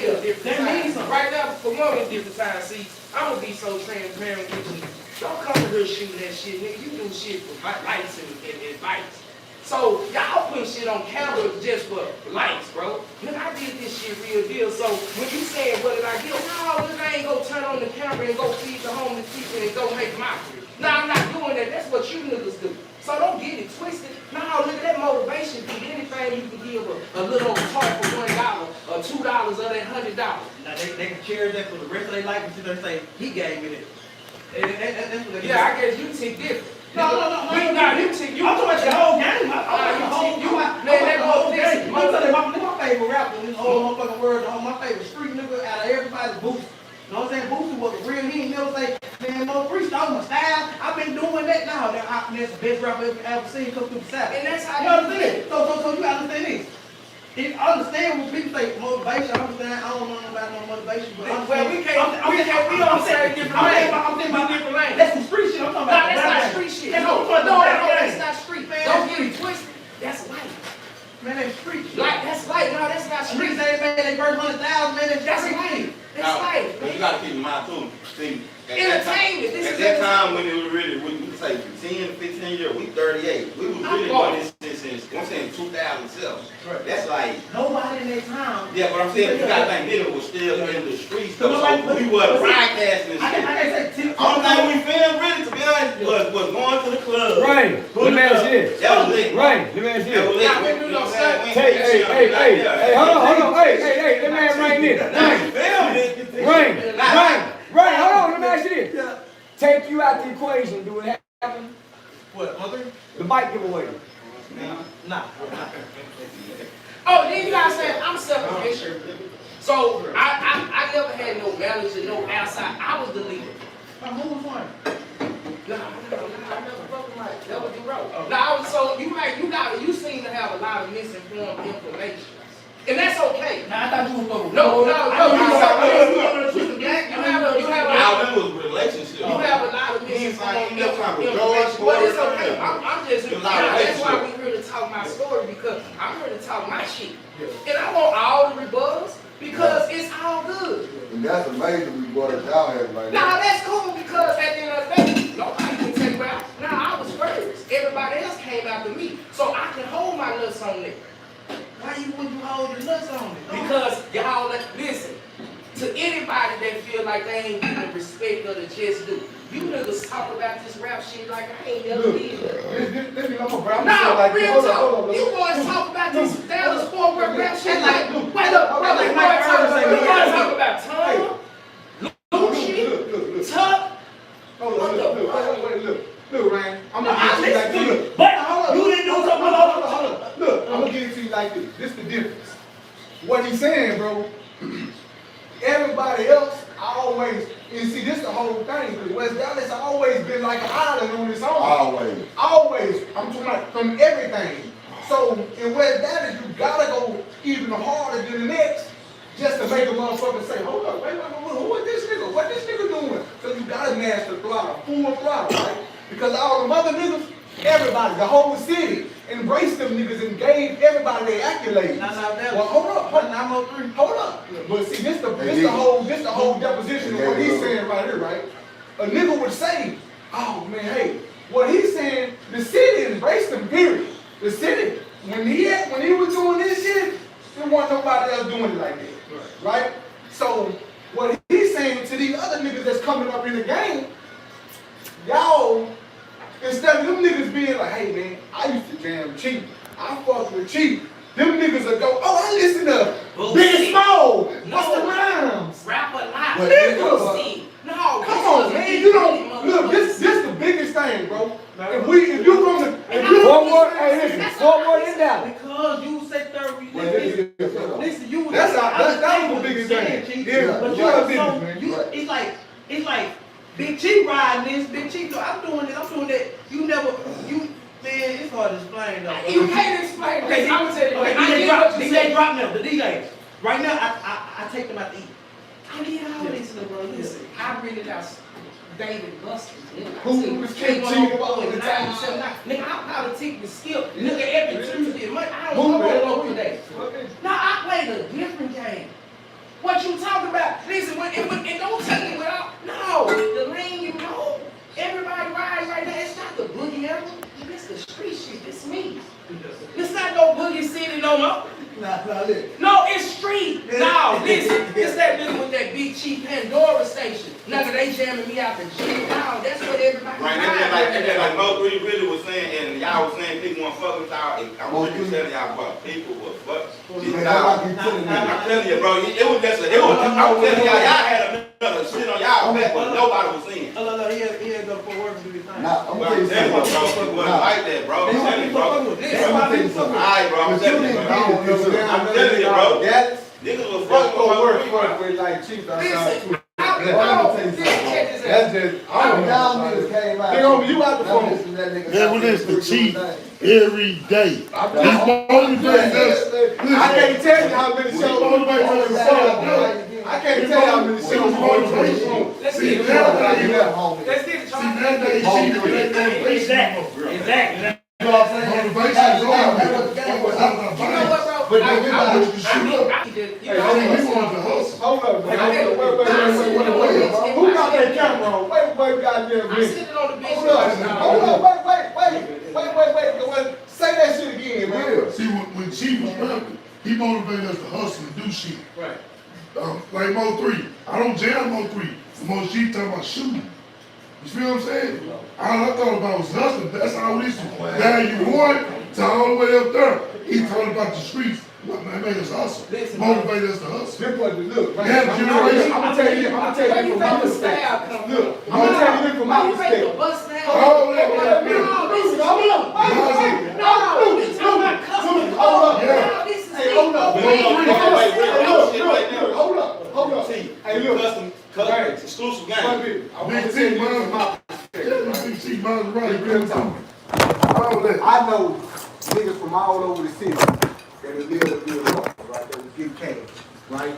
Speaker 2: time.
Speaker 4: means something.
Speaker 2: Right now, for one, in different time. See, I'm gonna be so transparent with you. Don't come to her shooting that shit, nigga. You do shit for lights and bikes. So y'all put shit on camera just for likes, bro. Nigga, I did this shit real deal. So when you said what did I get? No, nigga, I ain't go turn on the camera and go feed the homeless people and go make mockery. No, I'm not doing that. That's what you niggas do. So don't get it twisted. No, nigga, that motivation be anything you can give a little talk for $1 or $2 or that $100.
Speaker 4: Now they can cherish that for the rest of their life until they say he gave me that. That's what they
Speaker 2: Yeah, I guess you think different.
Speaker 4: No.
Speaker 2: You think you.
Speaker 4: I'm talking about the whole game. I'm talking about my favorite rapper in this whole motherfucking world, my favorite street nigga out of everybody's Boosie. You know what I'm saying? Boosie was a real, he ain't never say, man, no freestyle, my style. I've been doing that now. That's the best rapper ever seen come through the South.
Speaker 2: And that's how
Speaker 4: you understand. So you understand this. I understand when people say motivation. I understand. I don't know about no motivation, but
Speaker 2: we don't say different lanes.
Speaker 4: I'm thinking about
Speaker 2: different lanes.
Speaker 4: That's some street shit. I'm talking about.
Speaker 2: That's not street shit. No, that's not street, man. Don't get it twisted. That's light.
Speaker 4: Man, that's street shit.
Speaker 2: Like, that's light. No, that's not street.
Speaker 4: Street say, man, they burn 100,000, man,
Speaker 2: That's light. That's light.
Speaker 8: But you gotta keep in mind too, see,
Speaker 2: Entertainment.
Speaker 8: at that time when it was really, we say 10, 15 years, we 38. We was really doing this since, I'm saying 2007.
Speaker 4: Right.
Speaker 8: That's like,
Speaker 4: nobody in their time.
Speaker 8: yeah, but I'm saying, you gotta think nigga was still in the streets,
Speaker 4: So
Speaker 8: so we wasn't broadcasting and
Speaker 4: I
Speaker 8: shit.
Speaker 4: can't say
Speaker 8: Only thing we filmed really, to be honest, was going to the club.
Speaker 1: Right. Let me ask you this.
Speaker 8: That was lit.
Speaker 1: Right. Let me ask you
Speaker 8: That was
Speaker 1: this.
Speaker 8: lit. You know what I'm saying?
Speaker 1: Hey, hold on. Hey, that man right there. Right, hold on, let me ask you this.
Speaker 4: Yeah.
Speaker 1: Take you out the equation, do it happen?
Speaker 4: What, mother?
Speaker 1: The bike giveaway.
Speaker 4: Nah.
Speaker 2: Oh, then you gotta say, I'm self-sufficient. So, I never had no manager, no outside. I was the leader.
Speaker 4: I'm moving on.
Speaker 2: Nah, I never broke my mic. That was the road. Now, so you seem to have a lot of misinformed information. And that's okay.
Speaker 4: Now, I thought you was going to
Speaker 2: No.
Speaker 8: Our was relationship.
Speaker 2: You have a lot of misinformed information, but it's okay. I'm just here. That's why we're here to talk my story, because I'm here to talk my shit. And I want all the rebuttals because it's all good.
Speaker 7: And that's amazing we brought it down here right
Speaker 2: Now
Speaker 7: now.
Speaker 2: that's cool because at the end of the day, nobody can take me out. Now I was first. Everybody else came after me. So I can hold my nuts on it.
Speaker 4: Why would you hold your nuts on it?
Speaker 2: Because y'all, listen, to anybody that feel like they ain't getting the respect or the just due, you niggas talk about this rap shit like I ain't never did that. No, real talk. You boys talk about this Dallas Fort Worth rap shit like, wait up, you boys talk about
Speaker 3: what he's saying, bro, everybody else always, and see, this the whole thing, because West Dallas always been like an island on its own.
Speaker 7: Always.
Speaker 3: Always. I'm talking about from everything. So in West Dallas, you gotta go even harder than the next just to make a motherfucker say, hold up, wait, who is this nigga? What this nigga doing? So you gotta master throttle, full throttle, right? Because all them other niggas, everybody, the whole city, embraced them niggas and gave everybody their accolades. Well, hold up. But see, this the whole deposition of what he's saying right here, right? A nigga would say, oh man, hey, what he's saying, the city embraced him, period. The city, when he was doing this shit, there wasn't nobody else doing it like that. Right? So what he's saying to these other niggas that's coming up in the game, y'all, instead of them niggas being like, hey man, I used to jam Chief. I fuck with Chief. Them niggas will go, oh, I listen to Big and Small. What's the rhymes?
Speaker 2: Rap a lot.
Speaker 3: Niggas.
Speaker 2: No,
Speaker 3: come on, man. You don't look. This the biggest thing, bro. If you gonna,
Speaker 1: four more in Dallas.
Speaker 4: Because you say third, listen, you.
Speaker 3: That was the biggest thing.
Speaker 4: But it's like Big Chief riding this, Big Chief. I'm doing this, I'm doing that. Man, it's hard to explain though.
Speaker 2: You can't explain.
Speaker 4: Okay,
Speaker 2: I'm gonna tell you.
Speaker 4: DJ drop them. The DJ. Right now, I take them out to eat. I get all this, bro. Listen,
Speaker 2: I really got David Buster.
Speaker 3: Who was King Chief all the time?
Speaker 2: Nigga, I'm politic to skip. Nigga, every Tuesday. I don't know today. No, I played a different game. What you talking about? Listen, and don't tell me without. No, the lane you know. Everybody rides right now. It's not the boogie album. It's the street shit. It's me. It's not no boogie city no more. No, it's street. No, listen. It's that nigga with that Big Chief Pandora station. Nigga, they jamming me out the gym. No, that's what everybody
Speaker 8: right, that's like Mo Three really was saying, and y'all was saying people want to fuck with y'all. I'm really telling y'all about people will fuck. I'm telling you, bro. It was just I'm telling y'all had another shit on y'all back, but nobody was saying.
Speaker 4: He had to go for work and do his thing.
Speaker 7: Nah, I'm
Speaker 8: telling you, bro. It wasn't like that, bro. I'm telling you, bro. Alright, bro. I'm telling you, bro. I'm telling you, bro. Niggas will fuck
Speaker 3: with like Chief.
Speaker 7: That's just, y'all niggas came out.
Speaker 3: You out the phone.
Speaker 5: That was this the Chief every day. He's motivating us.
Speaker 3: I can't tell you how many shows. I can't tell you how many shows.
Speaker 2: Let's get it. Let's get it.
Speaker 5: That day, Chief,
Speaker 4: Exactly.
Speaker 5: motivation is on.
Speaker 2: You know what, bro?
Speaker 5: But then we want to shoot up. We want to hustle.
Speaker 3: Hold up, wait. Who got that camera on? Wait, goddamn
Speaker 2: I'm
Speaker 3: bitch.
Speaker 2: sitting on the bench.
Speaker 3: Hold up, wait. Say that shit again, man.
Speaker 5: See, when Chief was rapping, he motivated us to hustle and do shit.
Speaker 3: Right.
Speaker 5: Like Mo 3. I don't jam Mo 3. Mo Chief talking about shooting. You feel what I'm saying? All I thought about was hustling. That's all this is. Value 1 to all the way up there. He talking about the streets. What man made us hustle. Motivate us to hustle.
Speaker 3: Look, right.
Speaker 5: Yeah, generation.
Speaker 3: I'm gonna tell you from my perspective. Look, I'm gonna tell you this from my perspective.
Speaker 5: All that.
Speaker 3: Hold up. Hey, look.
Speaker 8: Custom, exclusive game.
Speaker 5: Big T, man. Big T, man, right. All that.
Speaker 3: I know niggas from all over the city that would live with good hustle, right? That would get cash, right?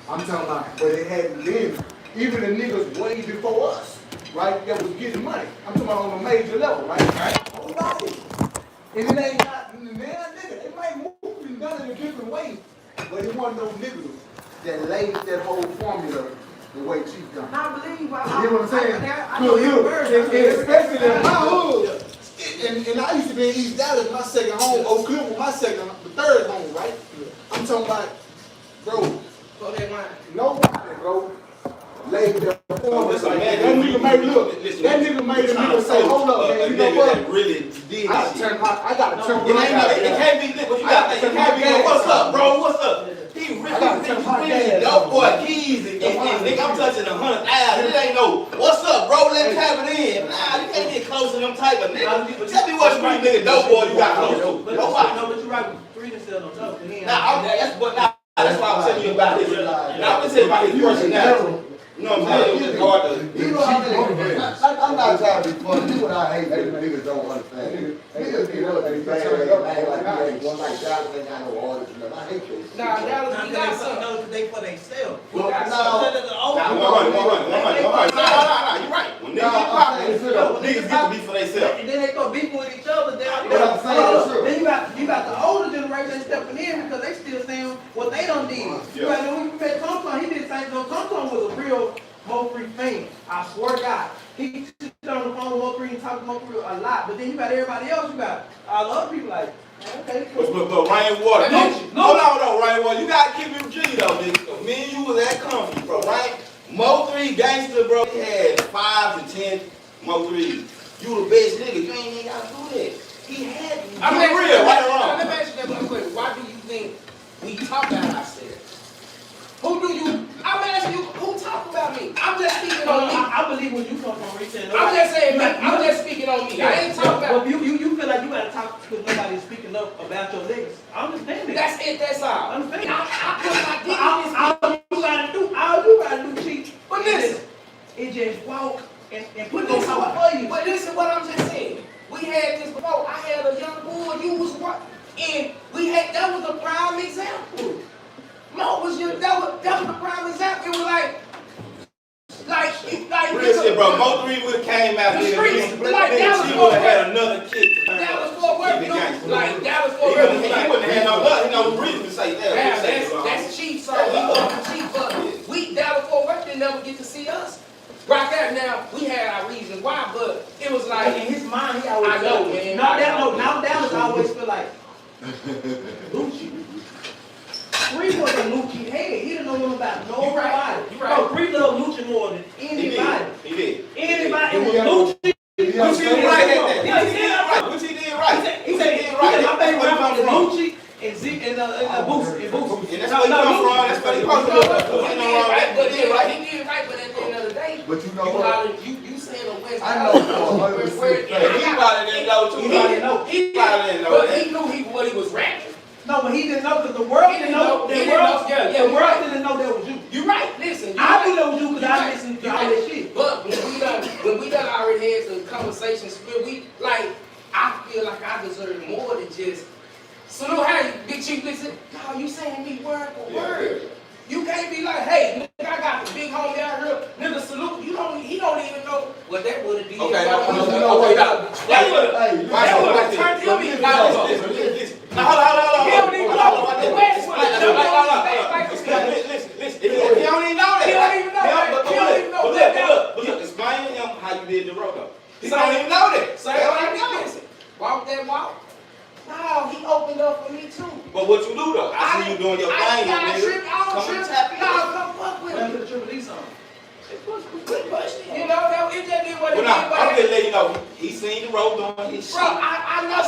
Speaker 3: I'm talking about, but it hadn't been, even the niggas way before us, right? That was getting money. I'm talking about on a major level, right? Nobody. And it ain't not, nigga, it might move and done in a different way, but it wasn't no niggas that laid that whole formula the way Chief done.
Speaker 2: I believe why.
Speaker 3: You know what I'm saying? Especially in my hood. And I used to be in East Dallas, my second home. Oak Cliff was my third home, right? I'm talking about, bro. Nobody, bro, laid the formula. That nigga made a nigga say, hold up, man. You know what?
Speaker 8: Really did
Speaker 3: I gotta turn
Speaker 8: it can't be lit. What you got? It can't be. What's up, bro? What's up? He really dope boy keys and nigga, I'm touching 100,000. It ain't no, what's up, bro? Let's tap it in. Nah, you can't get close to them type of niggas. Tell me what street nigga dope boy you got close to.
Speaker 4: But you're right. 3 instead of dope.
Speaker 8: Nah, that's but now. That's why I'm telling you about his. Now I'm telling you about his personality. You know what I'm saying? It's hard to.
Speaker 7: You know how I'm not trying to be funny. This is what I hate that niggas don't understand. Niggas be up and bang like he ain't one like Dallas ain't got no orders. I hate this.
Speaker 2: Nah, Dallas,
Speaker 4: Now,
Speaker 2: we got
Speaker 4: they
Speaker 2: some.
Speaker 4: know that they for themselves.
Speaker 7: Well,
Speaker 8: Nah, you're right. When niggas get popping, niggas get to be for themselves.
Speaker 4: And then they go beefing with each other.
Speaker 7: What I'm saying is true.
Speaker 4: Then you got the older generation stepping in because they still saying what they done did. You got when we met Tom, he did the same thing. Tom was a real Mo3 fan. I swear to God. He sit on the phone with Mo3 and talk to Mo3 a lot. But then you got everybody else. You got all the other people like, okay, cool.
Speaker 8: But Rainwater, no, Rainwater, you gotta keep it G though, nigga. Me and you was that comfy, bro, right? Mo3 gangster, bro, he had 5 to 10 Mo3s. You the best nigga, you ain't even gotta do that. He had to.
Speaker 2: I'm
Speaker 8: real, right or wrong.
Speaker 2: Let me ask you that one question. Why do you think we talk about ourselves? Who do you? I'm asking you, who talk about me? I'm just speaking on me.
Speaker 4: I believe when you come from reaching.
Speaker 2: I'm just saying, I'm just speaking on me. I ain't talking about.
Speaker 4: Well, you feel like you gotta talk because nobody's speaking up about your niggas. I understand that.
Speaker 2: That's it. That's all.
Speaker 4: I understand.
Speaker 2: I put my dick in this.
Speaker 4: All you gotta do, Chief.
Speaker 2: But listen,
Speaker 4: it just walk and
Speaker 2: but
Speaker 4: put those
Speaker 2: listen,
Speaker 4: out for you.
Speaker 2: but listen, what I'm just saying. We had this before. I had a young boy. You was what? And we had that was a prime example. Mo was your that was the prime example. It was like
Speaker 8: Real shit, bro. Mo3 would've came out
Speaker 2: The
Speaker 8: there.
Speaker 2: streets,
Speaker 8: She
Speaker 2: like Dallas
Speaker 8: would've had another kick.
Speaker 2: Dallas Fort Worth, you know, like Dallas
Speaker 8: He
Speaker 2: Fort Worth.
Speaker 8: wouldn't have had no luck. He no reason to say that.
Speaker 2: Yeah, that's cheap, so we going cheap, but we Dallas Fort Worth didn't never get to see us. Right there now, we had our reasons why, but it was like
Speaker 4: in his mind, he always
Speaker 2: I know, man.
Speaker 4: Now Dallas always feel like Lucci. Bree was a Lucci head. He didn't know nothing about nobody.
Speaker 2: You right.
Speaker 4: No, Bree loved Lucci more than anybody.
Speaker 8: He did.
Speaker 4: Anybody. It was Lucci.
Speaker 8: Which he did right at that. Which he did right.
Speaker 4: He said my favorite rapper is Lucci and Zeke and Boosie.
Speaker 8: And that's where he come from. That's where he come from.
Speaker 2: He did right, but at the end of the day,
Speaker 7: But you know what?
Speaker 2: you saying the West.
Speaker 7: I know for 100%.
Speaker 8: He probably didn't know too.
Speaker 2: He
Speaker 8: probably didn't know.
Speaker 2: But he knew what he was rapping.
Speaker 4: No, but he didn't know because the world didn't know. The world didn't know that was you.
Speaker 2: You right. Listen,
Speaker 4: I knew that was you because I listened to all that shit.
Speaker 2: But when we done already had some conversations, I feel like I deserve more than just. So no, how you Big Chief listen? No, you saying me word for word. You can't be like, hey, nigga, I got the big homie out here, nigga, salute. He don't even know what that would have did.
Speaker 8: Okay,
Speaker 2: that would have turned him in.
Speaker 8: Now, hold on.
Speaker 2: He don't even know what the West would have done.
Speaker 8: Listen. He don't even know that.
Speaker 2: He don't even know that. He don't even know that.
Speaker 8: But look, explain to him how you did the road though. He don't even know that.
Speaker 2: Say like this. Walk that walk. No, he opened up for me too.
Speaker 8: But what you do though? I see you doing your thing,
Speaker 2: I
Speaker 8: nigga.
Speaker 2: don't trip. Come fuck with me.
Speaker 4: The Triple D song.
Speaker 2: You know, it just did what it did.
Speaker 8: I'm just letting you know, he seen the road doing his shit.
Speaker 2: Bro, I know. I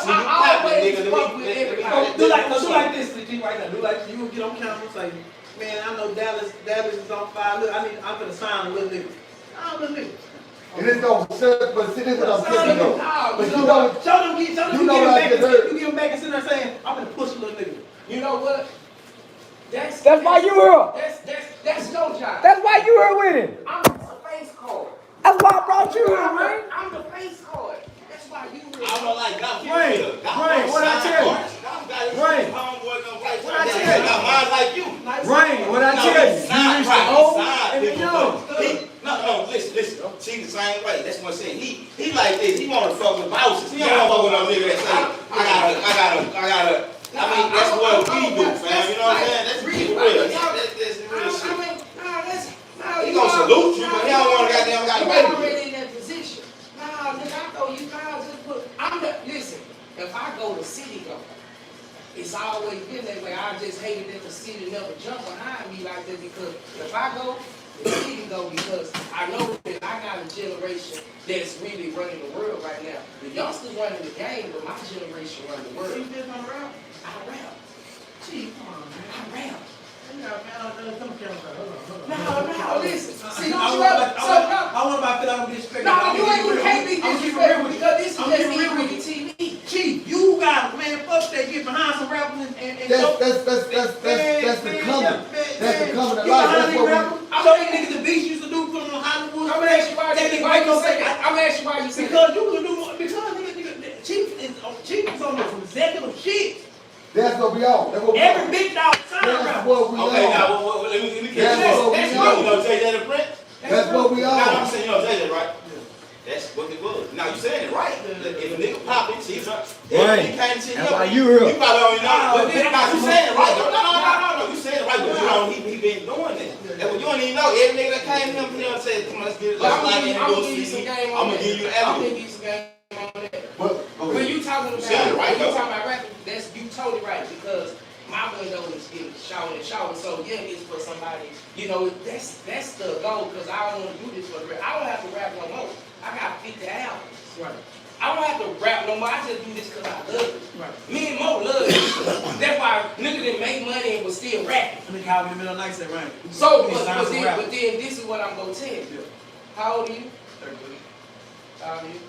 Speaker 2: always fuck with everybody.
Speaker 4: Do like this, G, right now. Do like you get on camera and say, man, I know Dallas is on fire. Look, I'm gonna sign a little nigga. I'm a little nigga.
Speaker 7: And it's no set, but see, this is what I'm telling you. But you know,
Speaker 4: Show them you give him back and sit there saying, I'm gonna push a little nigga.
Speaker 2: You know what? That's
Speaker 1: why you here.
Speaker 2: That's your job.
Speaker 1: That's why you here with him.
Speaker 2: I'm the face card.
Speaker 1: That's why I brought you here, man.
Speaker 2: I'm the face card. That's why you here.
Speaker 8: I don't like God.
Speaker 1: Rain, what I tell you? Rain,
Speaker 8: what I tell you? Mine's like you.
Speaker 1: Rain, what I tell you? You reach the old and the young.
Speaker 8: No, listen. See the same way. That's what I'm saying. He like this. He wanna fuck with bosses. He don't wanna fuck with no nigga that say, I gotta. I mean, that's what we do, fam. You know what I'm saying? That's real. That's real shit. He gonna salute you, but he don't wanna goddamn
Speaker 2: I'm already in that position. Nah, nigga, I throw you guys just put. Listen. If I go to city go, it's always been that way. I just hated that the city never jumped behind me like that because if I go. The city go because I know that I got a generation that's really running the world right now. The youngsters running the game, but my generation running the world.
Speaker 4: You did on rap?
Speaker 2: I rap.
Speaker 4: Gee, come on, man.
Speaker 2: I rap.
Speaker 4: No,
Speaker 2: listen. See,
Speaker 4: I
Speaker 2: don't you
Speaker 4: want
Speaker 2: ever.
Speaker 4: to feel like I'm disrespectful.
Speaker 2: No, you can't be disrespectful because this is
Speaker 4: I'm
Speaker 2: just
Speaker 4: real with
Speaker 2: GreedyTV.
Speaker 4: Chief, you got man, fuck that. Get behind some rappers and
Speaker 7: that's the
Speaker 4: Beast used to do, put on Hollywood.
Speaker 2: I'm asking you why you say that. I'm asking why you say that.
Speaker 4: Because you can do more. Because nigga, Chief is on some executive shit.
Speaker 3: That's what we all. That's what we
Speaker 4: Every
Speaker 3: all.
Speaker 4: big dog sign
Speaker 3: That's
Speaker 4: rap.
Speaker 3: what we
Speaker 8: Okay,
Speaker 3: all.
Speaker 8: now, let me catch
Speaker 3: That's
Speaker 8: this.
Speaker 3: what we
Speaker 8: You
Speaker 3: all.
Speaker 8: know Jay that Prince?
Speaker 3: That's what we
Speaker 8: Now, I'm
Speaker 3: all.
Speaker 8: saying, you know Jay that, right? That's what it was. Now, you saying it right. If a nigga pop it, Chief,
Speaker 1: Right.
Speaker 8: everything came to
Speaker 1: That's why you here.
Speaker 8: You probably don't know. But then, now, you saying it right. No. You saying it right, but you know, he been doing that. That's what you don't even know. Every nigga that came to him, you know, said, come on, let's get it.
Speaker 2: But
Speaker 8: Let's
Speaker 2: I'm
Speaker 8: lock
Speaker 2: gonna
Speaker 8: in and
Speaker 2: give
Speaker 8: go
Speaker 2: you some
Speaker 8: see.
Speaker 2: game
Speaker 8: I'm
Speaker 2: on
Speaker 8: gonna
Speaker 2: that.
Speaker 8: give you
Speaker 2: I'm gonna
Speaker 8: evidence.
Speaker 2: give you some game on that.
Speaker 3: But
Speaker 2: When you talking about,
Speaker 8: Saying it right,
Speaker 2: when you
Speaker 8: though.
Speaker 2: talking about rapping, that's you totally right because my window is getting shorter and shorter. So yeah, it's for somebody. You know, that's the goal because I don't want to do this for the rap. I don't have to rap no more. I got 50 albums.
Speaker 4: Right.
Speaker 2: I don't have to rap no more. I just do this because I love it.
Speaker 4: Right.
Speaker 2: Me and Mo love it. That's why nigga didn't make money and was still rapping.
Speaker 4: Let me call me in the middle of the night, say, Ryan.
Speaker 2: So,
Speaker 4: we need to sign
Speaker 2: but
Speaker 4: some
Speaker 2: then
Speaker 4: rappers.
Speaker 2: this is what I'm gonna tell you. How old are you?
Speaker 4: 33.
Speaker 2: How old are you?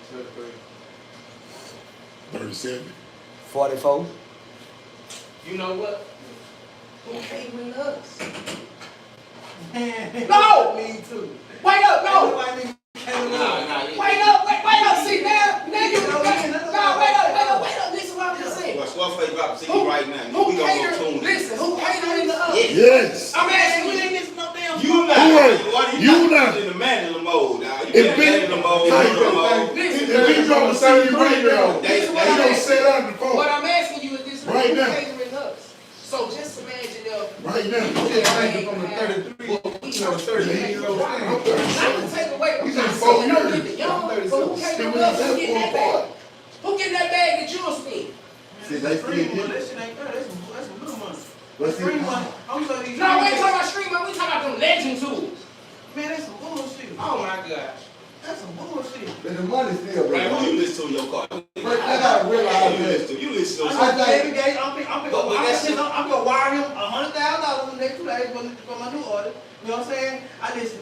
Speaker 5: 37.
Speaker 1: 44.
Speaker 2: You know what? Who came with us?
Speaker 4: No! Me too.
Speaker 2: Wait up, no!
Speaker 8: Nah.
Speaker 2: Wait up, see now you wait up, listen what I'm just saying.
Speaker 8: Well, Scarface drop CD right now.
Speaker 2: Who
Speaker 8: We gonna go
Speaker 2: catered,
Speaker 8: tune it.
Speaker 2: listen, who catered to us?
Speaker 5: Yes.
Speaker 2: I'm asking
Speaker 4: We
Speaker 2: you,
Speaker 4: ain't listening no damn
Speaker 8: You not.
Speaker 5: Who you not?
Speaker 8: in the man in the mode now. You
Speaker 5: If
Speaker 8: been
Speaker 5: big-
Speaker 8: in the mode,
Speaker 5: Hey,
Speaker 8: in the mode.
Speaker 2: listen,
Speaker 5: If we drop a CD right now,
Speaker 8: They-
Speaker 5: he gonna sit out the phone.
Speaker 2: what I'm asking you is this,
Speaker 5: Right
Speaker 2: who
Speaker 5: now.
Speaker 2: catering us? So just imagine if
Speaker 5: Right now.
Speaker 3: from the 33, you know, 30-year-old
Speaker 2: not to take away from
Speaker 5: He's
Speaker 2: you,
Speaker 5: in
Speaker 2: I'm
Speaker 5: 4
Speaker 2: saying don't
Speaker 5: years.
Speaker 2: get the young, but who
Speaker 5: He
Speaker 2: catering
Speaker 5: was
Speaker 2: us?
Speaker 5: in
Speaker 2: Who getting that
Speaker 5: that
Speaker 2: bag? Who getting that bag that you'll spend?
Speaker 7: See, they still get
Speaker 4: That shit ain't fair. That's some little money.
Speaker 7: But see,
Speaker 4: Free money. I'm sorry, these
Speaker 2: No, we ain't talking about streaming, we talking about them legend tools.
Speaker 4: Man, that's some bullshit.
Speaker 2: Oh my God.
Speaker 4: That's some bullshit.
Speaker 3: But the money still,
Speaker 8: Man,
Speaker 3: bro.
Speaker 8: who you listen to in your car?
Speaker 3: But I gotta realize
Speaker 8: Who you listen to? You listen to
Speaker 3: I think-
Speaker 4: Every day, I'm gonna wire him $100,000 in the next 2 days for my new order. You know what I'm saying? I listen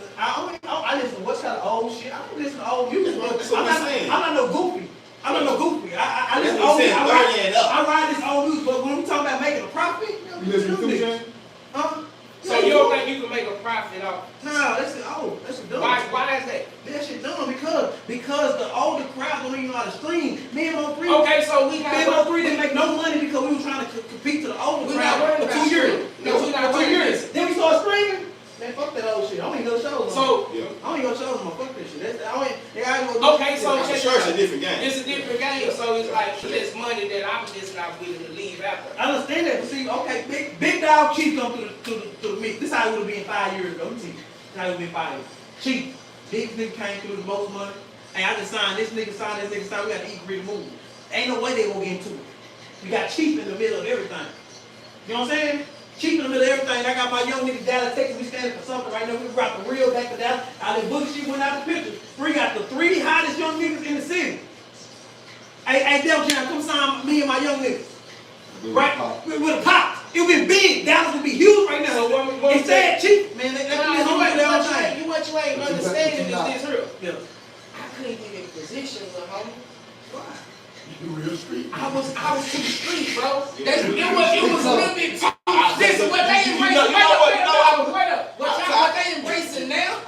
Speaker 4: to what's kind of old shit. I don't listen to old music.
Speaker 8: That's what we're saying.
Speaker 4: I'm not no goofy. I listen to
Speaker 8: That's what
Speaker 4: old
Speaker 8: we
Speaker 4: music.
Speaker 8: said, 30 and up.
Speaker 4: I ride this old music, but when we talking about making a profit,
Speaker 3: You listen to
Speaker 4: them niggas.
Speaker 3: 2 Chainz?
Speaker 4: Huh?
Speaker 2: So you don't think you can make a profit off?
Speaker 4: No, that's dumb.
Speaker 2: Why is that?
Speaker 4: That shit dumb because the older crowd don't even know how to stream. Me and Mo 3.
Speaker 2: Okay, so we
Speaker 4: Me and
Speaker 2: got
Speaker 4: Mo 3 didn't make no money because we were trying to compete to the older
Speaker 2: We not
Speaker 4: crowd
Speaker 2: worried
Speaker 4: for
Speaker 2: about
Speaker 4: 2 years.
Speaker 2: streaming. No, we not
Speaker 4: For 2
Speaker 2: worried
Speaker 4: years.
Speaker 2: about it.
Speaker 4: Then we started streaming. Man, fuck that old shit. I don't even go to shows.
Speaker 2: So
Speaker 4: I don't even go to shows. Fuck that shit. Okay,
Speaker 2: so
Speaker 8: The
Speaker 2: check
Speaker 8: church
Speaker 2: it
Speaker 8: a
Speaker 2: out.
Speaker 8: different game.
Speaker 2: It's a different game, so it's like it's money that I'm just not willing to leave after.
Speaker 4: I understand that, but see, okay, big dog Chief come to the mix. This how it would have been 5 years ago. Let me see. This how it would have been 5 years. Chief, big nigga came through the most money. Hey, I just signed this nigga, we got to eat Greedy move. Ain't no way they gonna get into it. We got Chief in the middle of everything. You know what I'm saying? Chief in the middle of everything. I got my young nigga Dallas, Texas. We standing for something right now. We brought the real back to Dallas. All that bullshit went out the picture. We got the 3 hottest young niggas in the city. Hey, Del John, come sign me and my young niggas. Right? With a pop. It would be big. Dallas would be huge right now.
Speaker 2: So what
Speaker 4: Instead, Chief, man, they
Speaker 2: Nah,
Speaker 4: home with their own thing.
Speaker 2: what you ain't understanding is this real.
Speaker 4: Yeah.
Speaker 2: I couldn't get in position with homie.
Speaker 4: Why?
Speaker 5: You do real street.
Speaker 2: I was to the street, bro. It was a little bit too. This is what they embracing. What they embracing now?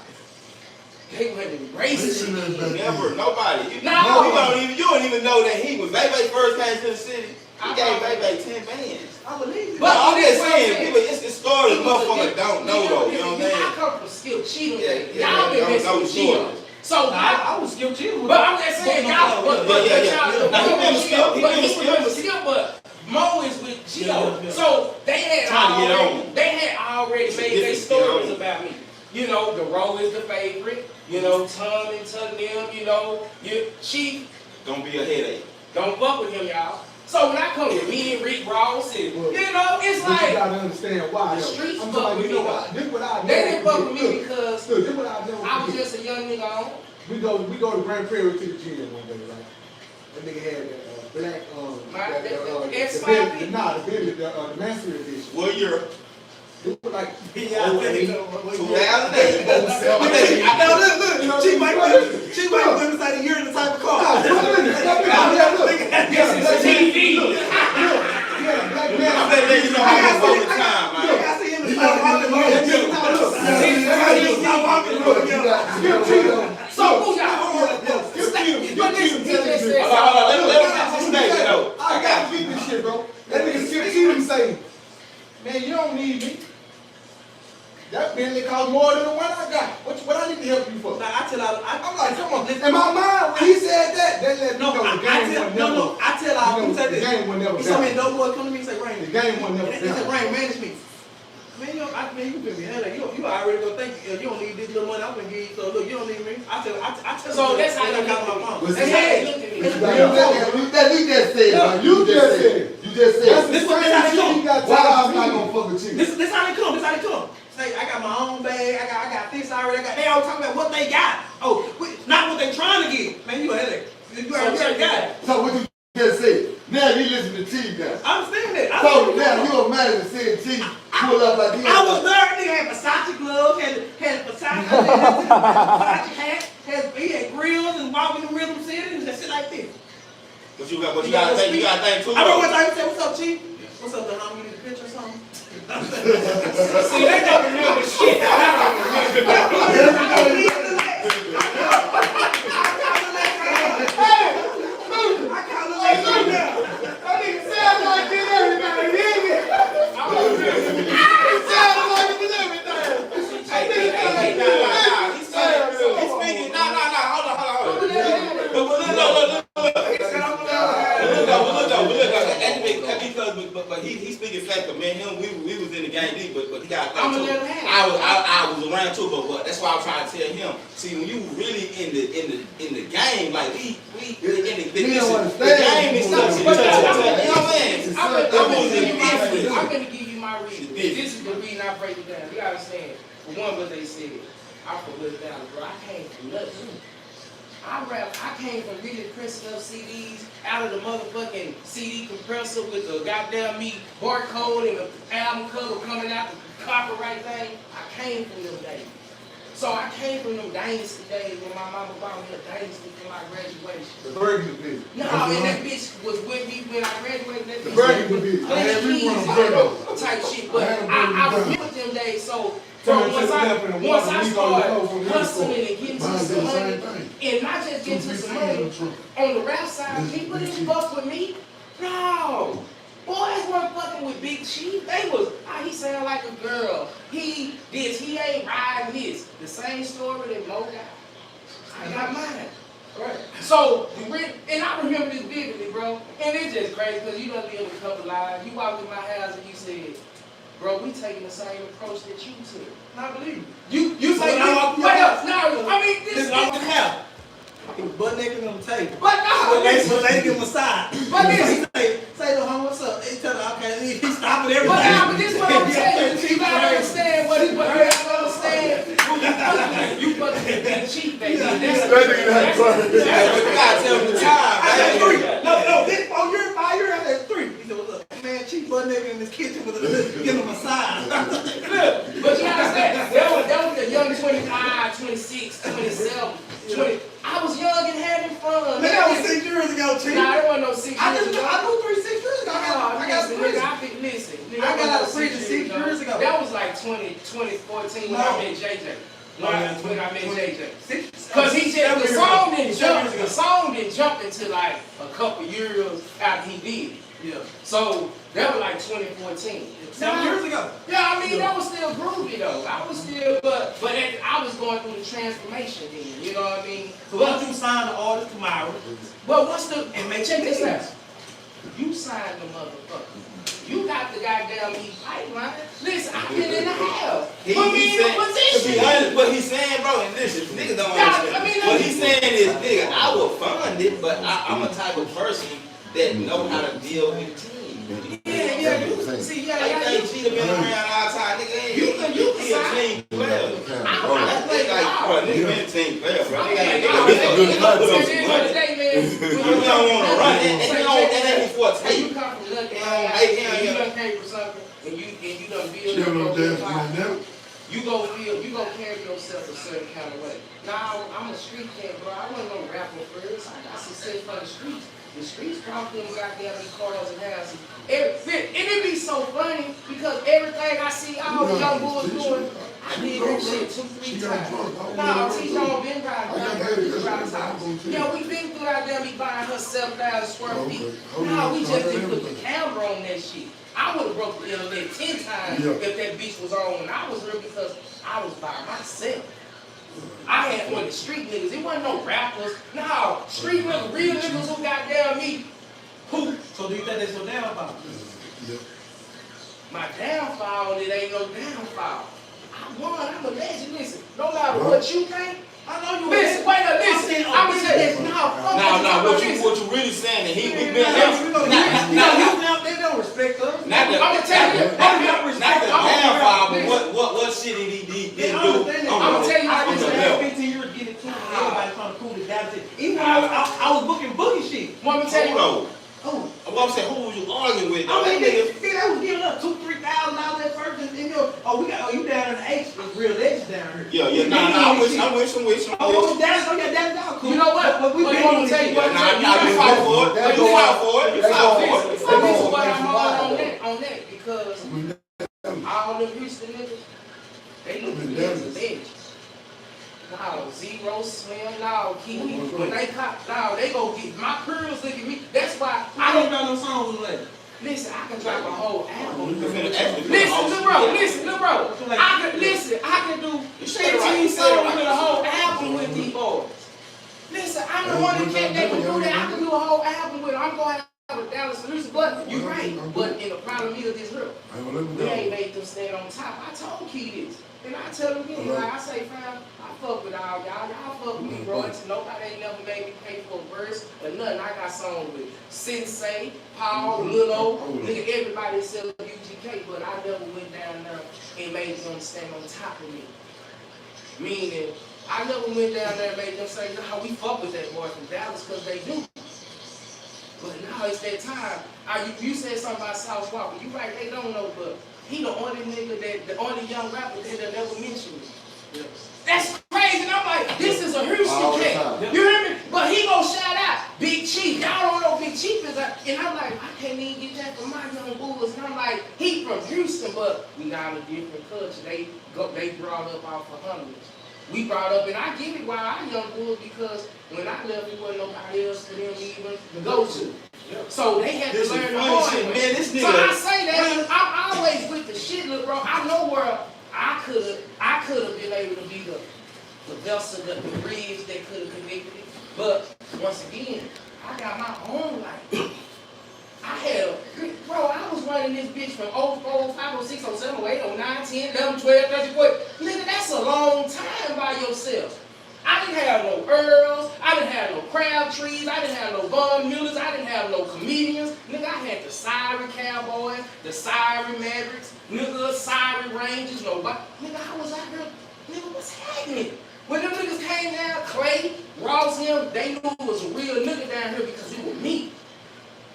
Speaker 2: They weren't embracing it.
Speaker 8: Never, nobody. You
Speaker 2: No.
Speaker 8: you don't even know that he was. Bebe first came to the city. He gave Bebe 10 bands.
Speaker 4: I believe it.
Speaker 8: But
Speaker 2: But
Speaker 8: I'm
Speaker 2: this
Speaker 8: just
Speaker 2: what I'm
Speaker 8: saying,
Speaker 2: saying.
Speaker 8: people, it's stories motherfuckers don't know though. You know what I'm
Speaker 2: I
Speaker 8: saying?
Speaker 2: come from skill cheating.
Speaker 8: Yeah,
Speaker 2: Y'all been
Speaker 8: don't
Speaker 2: messing
Speaker 8: know
Speaker 2: with
Speaker 8: the story.
Speaker 2: Cheetos. So
Speaker 4: I was skilled Chief.
Speaker 2: but I'm just saying, y'all, but
Speaker 8: Now, he remember Skip. He remember
Speaker 2: he
Speaker 8: Skip.
Speaker 2: remember Skip, but Mo is with Gio.
Speaker 4: Yeah.
Speaker 2: So they had
Speaker 8: Trying to get
Speaker 2: already,
Speaker 8: on.
Speaker 2: they had already
Speaker 8: It's a
Speaker 2: made their
Speaker 8: different
Speaker 2: stories
Speaker 8: skill.
Speaker 2: about me. You know, the Roe is the favorite. You know, Tom and them. You know, Chief,
Speaker 8: Gonna be a headache.
Speaker 2: don't fuck with him, y'all. So when I come with me and Rick Ross, and
Speaker 3: Well,
Speaker 2: you know, it's
Speaker 3: But you
Speaker 2: like
Speaker 3: gotta understand why.
Speaker 2: The
Speaker 3: though.
Speaker 2: streets
Speaker 3: I'm
Speaker 2: fuck
Speaker 3: talking
Speaker 2: with
Speaker 3: about, you know
Speaker 2: me,
Speaker 3: what? This what I
Speaker 2: they
Speaker 3: never
Speaker 2: didn't fuck with
Speaker 3: forget.
Speaker 2: me because
Speaker 3: Look, this what I never
Speaker 2: I was
Speaker 3: forget.
Speaker 2: just a young nigga on.
Speaker 3: We go to Grand Prairie to the gym one day, right? That nigga had that black
Speaker 2: X5?
Speaker 3: the baby, the Master edition.
Speaker 8: What year?
Speaker 3: It was like
Speaker 8: 2008.
Speaker 4: Now look, Chief might win inside a year in the type of car.
Speaker 2: This is a TV.
Speaker 3: Yeah, black man.
Speaker 8: I'm letting you know how much over time, man.
Speaker 4: I see him in the type of car.
Speaker 3: more than the one I got. What I need to help you for?
Speaker 4: Now,
Speaker 3: I'm like, come on. In my mind, when he said that let me know the game was never.
Speaker 4: I tell all people say
Speaker 3: The
Speaker 4: this.
Speaker 3: game was never
Speaker 4: He told me,
Speaker 3: down.
Speaker 4: no boy come to me and say, Rain.
Speaker 3: The game was never
Speaker 4: He said,
Speaker 3: down.
Speaker 4: Rain, manage me. Man, you can be hell. You already gonna think you don't need this little money. I'm gonna give you. So look, you don't need me. I tell.
Speaker 2: So that's how you
Speaker 4: got
Speaker 2: look
Speaker 4: my phone.
Speaker 2: at me. That's how you look at me.
Speaker 7: You just said it, man. You just said it. You just said
Speaker 3: That's
Speaker 7: it.
Speaker 3: the same shit you got
Speaker 7: Why
Speaker 3: time
Speaker 7: I'm not gonna fuck with you?
Speaker 4: This how they come. Say, I got my own bag. I got this already. They all talking about what they got. Oh, not what they trying to get. Man, you a headache. You already got it.
Speaker 7: So what you just said? Now you listen to T now.
Speaker 4: I'm saying that.
Speaker 7: So now you a man that said T pull up like this.
Speaker 4: I was there. Nigga had Versace gloves, had Versace hat, he had grills and walking in rhythm cities and shit like this.
Speaker 8: But you gotta think too.
Speaker 4: I remember one time he said, "What's up, Chief? What's up, the homie? You need a picture or something?"
Speaker 2: See, they don't remember shit.
Speaker 8: But he speaking fact, but man, we was in the game deep, but he got
Speaker 2: I'm
Speaker 8: too.
Speaker 2: a little hand.
Speaker 8: I was around too, but that's why I was trying to tell him. See, when you really in the game, like we in the game is something. You know what I'm saying?
Speaker 2: I'm gonna give you my reason. This is the reason I break it down. You understand? For one, what they said, I put it down, bro. I came from nothing. I came from really pressing up CDs out of the motherfucking CD compressor with the goddamn me barcode and the album cover coming out, the copyright thing. I came from them days. So I came from them dynasty days when my mama bought me a dynasty for my graduation.
Speaker 3: The burgundy bitch.
Speaker 2: No, and that bitch was with me when I graduated. That
Speaker 3: The
Speaker 2: bitch
Speaker 3: burgundy bitch. I had me one of them.
Speaker 2: type shit, but I remember them days. So
Speaker 3: Turn
Speaker 2: once
Speaker 3: to the left and the
Speaker 2: I
Speaker 3: one leave on the clothes on
Speaker 2: started
Speaker 3: the
Speaker 2: hustling
Speaker 3: other
Speaker 2: and getting to
Speaker 5: Mine did
Speaker 2: some
Speaker 5: the same
Speaker 2: money,
Speaker 5: thing.
Speaker 2: and not just getting to some money on the rap side, people didn't fuck with me. No. Boys weren't fucking with Big Chief. They was, he sound like a girl. He ain't riding this. The same story that Mo got. I got mine. Right. So, and I remember this vividly, bro. And it's just crazy because you done lived a couple lives. You walked in my house and you said, bro, we taking the same approach that you took.
Speaker 4: I believe you.
Speaker 2: You say, what else? No, I mean, this
Speaker 4: is all the hell. He was butt naked on the table.
Speaker 2: But no,
Speaker 4: So they give him a side.
Speaker 2: But this,
Speaker 4: say to him, what's up? He tell her, okay, he stopping everything.
Speaker 2: but this what I'm telling you. You gotta understand what you gotta understand. You fucking Big Chief, baby.
Speaker 8: You gotta tell him the time.
Speaker 4: I said 3. No, this 4 years, 5 years, I said 3. He said, what's up? Man, Chief butt naked in his kitchen with a give him a side.
Speaker 2: Look, but you understand, that was the young 25, 26, 27, 20. I was young and having fun.
Speaker 4: Man, that was 6 years ago, Chief.
Speaker 2: Nah, there wasn't no 6 years ago.
Speaker 4: I knew 6 years ago. I got out of prison.
Speaker 2: Listen, nigga,
Speaker 4: I got out of prison 6 years ago.
Speaker 2: That was like 2014 when I met JJ. When I met JJ. Because he just, the song didn't jump into like a couple years after he did it.
Speaker 4: Yeah.
Speaker 2: So that was like 2014.
Speaker 4: 7 years ago.
Speaker 2: Yeah, I mean, that was still groovy though. I was still, but I was going through the transformation then, you know what I mean?
Speaker 4: So once you sign the artist tomorrow,
Speaker 2: But what's the,
Speaker 4: and make
Speaker 2: check this
Speaker 4: sure
Speaker 2: out. You signed the motherfucker. You got the goddamn pipeline. Listen, I've been in the house. Put me in a position.
Speaker 8: What he's saying, bro, and listen, niggas don't
Speaker 2: Yeah,
Speaker 8: understand.
Speaker 2: I mean,
Speaker 8: What he's saying is, nigga, I will fund it, but I'm a type of person that know how to deal with teams.
Speaker 2: Yeah. See,
Speaker 8: I think she done been around all time, nigga.
Speaker 2: You can
Speaker 8: He a team player.
Speaker 2: I play
Speaker 8: Bro, nigga been a team player, bro.
Speaker 2: At
Speaker 8: Nigga,
Speaker 2: the end of the
Speaker 8: nigga,
Speaker 2: day, man,
Speaker 8: you don't want to run it. That ain't before
Speaker 2: when you
Speaker 8: tape.
Speaker 2: come from nothing,
Speaker 8: Yeah.
Speaker 2: you done came from something, and you done build
Speaker 5: She don't know
Speaker 2: your
Speaker 5: damn thing
Speaker 2: you go carry yourself a certain kind of way. Now, I'm a street cat, bro. I wasn't no rapper first. I got success for the streets. The streets brought them goddamn cars and houses. And it be so funny because everything I see all the young boys doing, I did that shit 2-3 times. No, T-John been riding. Yeah, we been through out there, we buying her 7,000 square feet. No, we just didn't put the camera on that shit. I would have broke the internet 10 times if that bitch was on. And I was real because I was by myself. I had one of the street niggas. It wasn't no rappers. No, street niggas, real niggas who got down me. Who?
Speaker 4: So do you think that's your downfall?
Speaker 2: My downfall, it ain't no downfall. I won, I'm a legend. Listen, no matter what you think, I know you listen, wait a listen. I'm gonna tell you this.
Speaker 8: Now, what you really saying that we been there.
Speaker 4: They don't respect us.
Speaker 8: Not the downfall, but what shit did he do?
Speaker 2: I'm gonna tell you like this.
Speaker 4: I spent 15 years getting to everybody trying to cool it down. Even when I was booking boogie shit.
Speaker 2: Want me to tell you?
Speaker 8: What I'm saying, who was you arguing with?
Speaker 4: I mean, they was giving up $2,000-$3,000 at first, and you know, you down in the H, it's real legends down here.
Speaker 8: Yeah, I'm with you.
Speaker 4: Oh, that's cool.
Speaker 2: You know what?
Speaker 4: But we been
Speaker 2: gonna tell you what.
Speaker 8: You fought for it. You fought for it.
Speaker 2: This is what I'm on that because all them Houston niggas, they look at me as a legend. No, Zero, Slim, no, Kiwi. When they cop, no, they go get my girls look at me. That's why
Speaker 4: I don't got no songs with legends.
Speaker 2: Listen, I can drop a whole album.
Speaker 8: Listen,
Speaker 2: Listen, bro. I can do 15 songs with a whole album with these boys. Listen, I'm the one that can do that. I can do a whole album with them. I'm going to have a Dallas solution, but you're right. But in the problem of this real, we ain't made them stand on top. I told Key this. And I tell them again, like I say, fam, I fuck with all y'all. Y'all fuck with me, bro. Nobody ain't never made me pay for a verse or nothing. I got songs with Sensei, Paul, Lil O, nigga, everybody except UGK, but I never went down there and made them stand on top of me. Meaning, I never went down there and made them say, nah, we fuck with that boy from Dallas because they do. But now it's that time. You said something about South Walker. You right, they don't know, but he the only nigga the only young rapper that never mentioned me. Yeah. That's crazy. And I'm like, this is a Houston cat. You hear me? But he gonna shout out Big Chief. Y'all don't know Big Chief is and I'm like, I can't even get that from my young bulls. And I'm like, he from Houston, but we got a different culture. They brought up off of hundreds. We brought up, and I get it why our young bulls, because when I left, there wasn't nobody else for them even to go to. So they had to learn the hard way. So I say that, I'm always with the shit, look, bro. I know where I could have been able to be the vessel, the bridge that could have connected it. But once again, I got my own life. I was running this bitch from 04, 05, 06, 07, 08, 09, 10, 11, 12, 13, 14. Nigga, that's a long time by yourself. I didn't have no Earls, I didn't have no Crabtrees, I didn't have no Von Mullers, I didn't have no comedians. Nigga, I had the Siren Cowboys, the Siren Mavericks, nigga, Siren Rangers, nobody. Nigga, I was out here, nigga, what's happening? When them niggas came down, Clay, Ross, him, they knew it was a real nigga down here because it was me.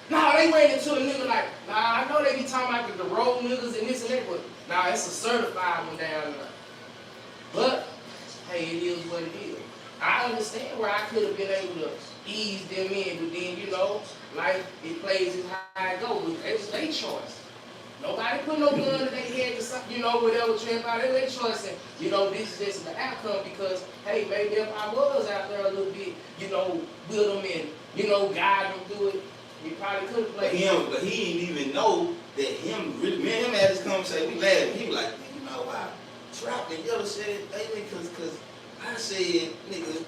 Speaker 2: Nah, they ran into a nigga like, nah, I know they be talking about the road niggas and this and that, but nah, it's a certified one down there. But, hey, it is what it is. I understand where I could have been able to ease them in, but then, you know, life, it plays as how it goes. It was their choice. Nobody put no gun to their head to, you know, whatever transpired. It was their choice, and, you know, this is the outcome because, hey, maybe if I was out there a little bit, you know, with them and, you know, guide them through it, we probably could have played.
Speaker 8: But he didn't even know that him, really, me and him had this conversation, we laughed, he was like, man, you know why? Trap and Yellow said, hey, because I said, nigga,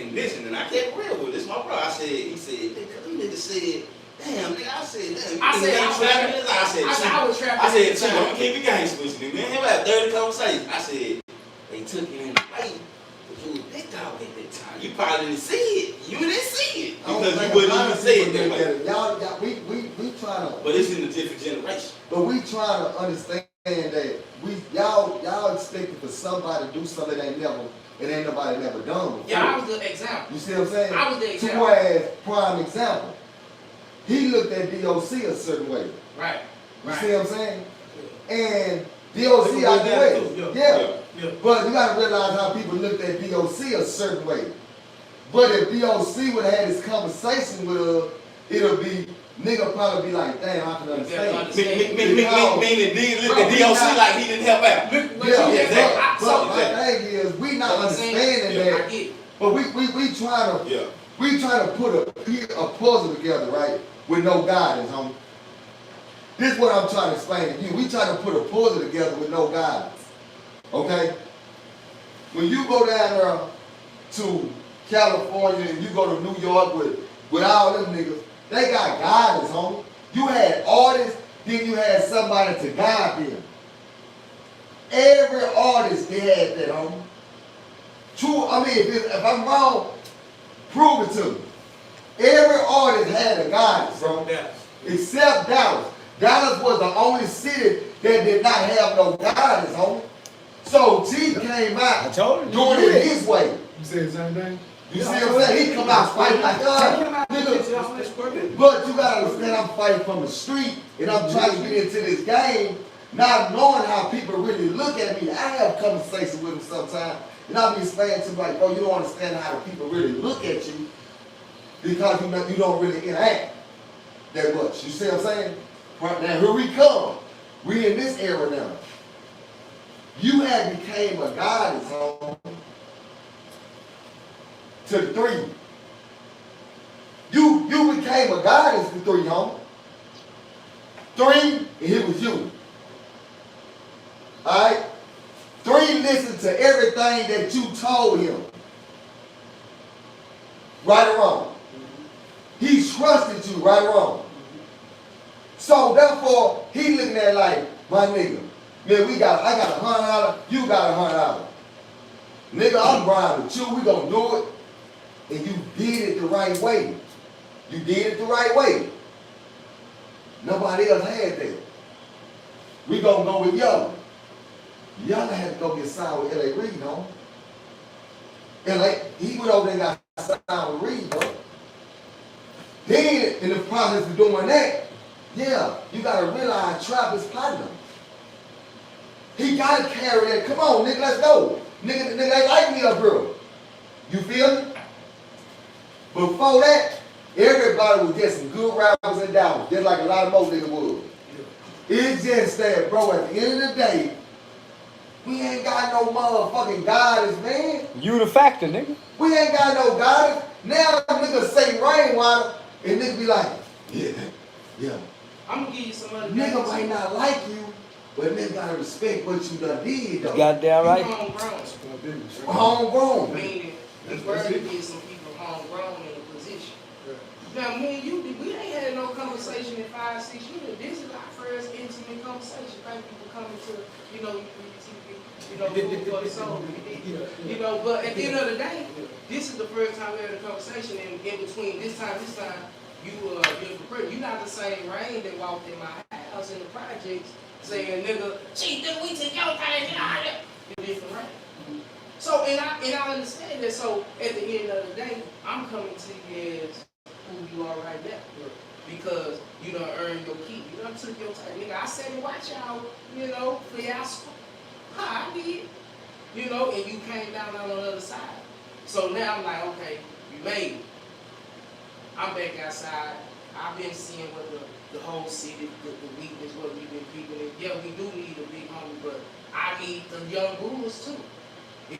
Speaker 8: and listen, and I kept real with this, my bro. He said, them niggas said, damn, nigga, I said, damn, I was trapping. I said, Chief, I'm gonna keep it gangster with you, man. Him had 30 conversations. I said, they took it in the way, but you was big dog at that time. You probably didn't see it. You didn't see it because you wouldn't even say it that way.
Speaker 7: Y'all, we trying to.
Speaker 8: But it's in a different generation.
Speaker 7: But we trying to understand that y'all expecting for somebody to do something they never. It ain't nobody never done before.
Speaker 2: Yeah, I was the example.
Speaker 7: You see what I'm saying?
Speaker 2: I was the example.
Speaker 7: Whereas, prime example, he looked at DOC a certain way.
Speaker 2: Right.
Speaker 7: You see what I'm saying? And DOC out the way. Yeah. But you gotta realize how people looked at DOC a certain way. But if DOC would have had this conversation with her, it'll be, nigga probably be like, damn, I can understand.
Speaker 8: Meaning look at DOC like he didn't help out.
Speaker 7: But my thing is, we not understanding that. But we trying to put a puzzle together, right? With no guidance, homie. This is what I'm trying to explain to you. We try to put a puzzle together with no guidance. Okay? When you go down there to California and you go to New York with all them niggas, they got guidance, homie. You had artists, then you had somebody to guide them. Every artist, they had that, homie. True, I mean, if I'm wrong, prove it to me. Every artist had a guidance, bro. Except Dallas. Dallas was the only city that did not have no guidance, homie. So T came out doing it his way.
Speaker 5: You said the same thing?
Speaker 7: You see what I'm saying? He come out fighting like, nigga. But you gotta understand, I'm fighting from the street, and I'm trying to get into this game, not knowing how people really look at me. I have conversations with them sometimes, and I'll be explaining to them like, bro, you don't understand how the people really look at you because you don't really interact that much. You see what I'm saying? Right now, here we come. We in this era now. You had became a goddess, homie, to the three. You became a goddess to three, homie. Three, and it was you. Alright? Three listened to everything that you told him. Right or wrong. He trusted you, right or wrong. So therefore, he looking at like, my nigga, man, I got $100, you got $100. Nigga, I'm riding with you, we gonna do it. And you did it the right way. You did it the right way. Nobody else had that. We gonna go with Yella. Yella had to go get signed with L.A. Reid, no? He went over there and got signed with Reid, though. Then, in the process of doing that, yeah, you gotta realize Trap is platinum. He gotta carry that. Come on, nigga, let's go. Nigga ain't like me up here. You feel me? Before that, everybody was just some good rappers in Dallas, just like a lot of more niggas would. It's just that, bro, at the end of the day, we ain't got no motherfucking guidance, man.
Speaker 1: You the factor, nigga.
Speaker 7: We ain't got no guidance. Now niggas say rainwater, and niggas be like, yeah.
Speaker 2: I'm gonna give you some other
Speaker 7: Nigga might not like you, but nigga gotta respect what you done did, though.
Speaker 1: Goddamn right.
Speaker 7: Homegrown.
Speaker 2: Meaning, we were to get some people homegrown in a position. Now, me and you, we ain't had no conversation in 5, 6 years. This is our first intimate conversation. Thank you for coming to, GreedyTV, food for the soul. But at the end of the day, this is the first time we had a conversation, and in between this time, you're prepared. You're not the same Rain that walked in my house in the projects saying, nigga, gee, nigga, we took your thing, get out of there. You're different Rain. So, and I understand that. So, at the end of the day, I'm coming to you as who you are right now. Because you done earned your keep. You done took your time. Nigga, I said to watch y'all, for y'all school. I did. And you came down on the other side. So now I'm like, okay, you made it. I'm back outside. I've been seeing what the whole city, the weakness, what we've been keeping it. Yeah, we do need a big homie, but I need the young bulls too.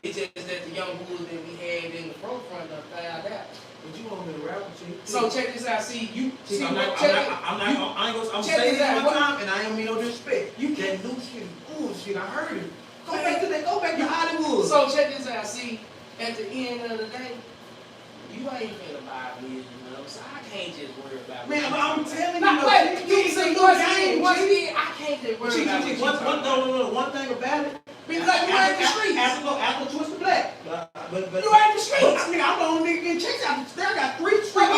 Speaker 2: It's just that the young bulls that we had in the forefront done found out.
Speaker 4: But you want me to rap with you?
Speaker 2: So check this out. See, you see
Speaker 4: I'm
Speaker 2: what
Speaker 4: I ain't gonna say this one time, and I ain't mean no disrespect. You can't do shit, bullshit. I heard it. Go back to Hollywood.
Speaker 2: So check this out. See, at the end of the day, you ain't finna buy a million, so I can't just worry about it.
Speaker 4: Man, I'm telling
Speaker 2: you, you see what's in, I can't just worry about it.
Speaker 4: One thing about it,
Speaker 2: because you ain't the streets.
Speaker 4: After Twisted Black. But
Speaker 2: you ain't the streets.
Speaker 4: I mean, I'm the only nigga getting checks out there. I got 3 streets
Speaker 2: right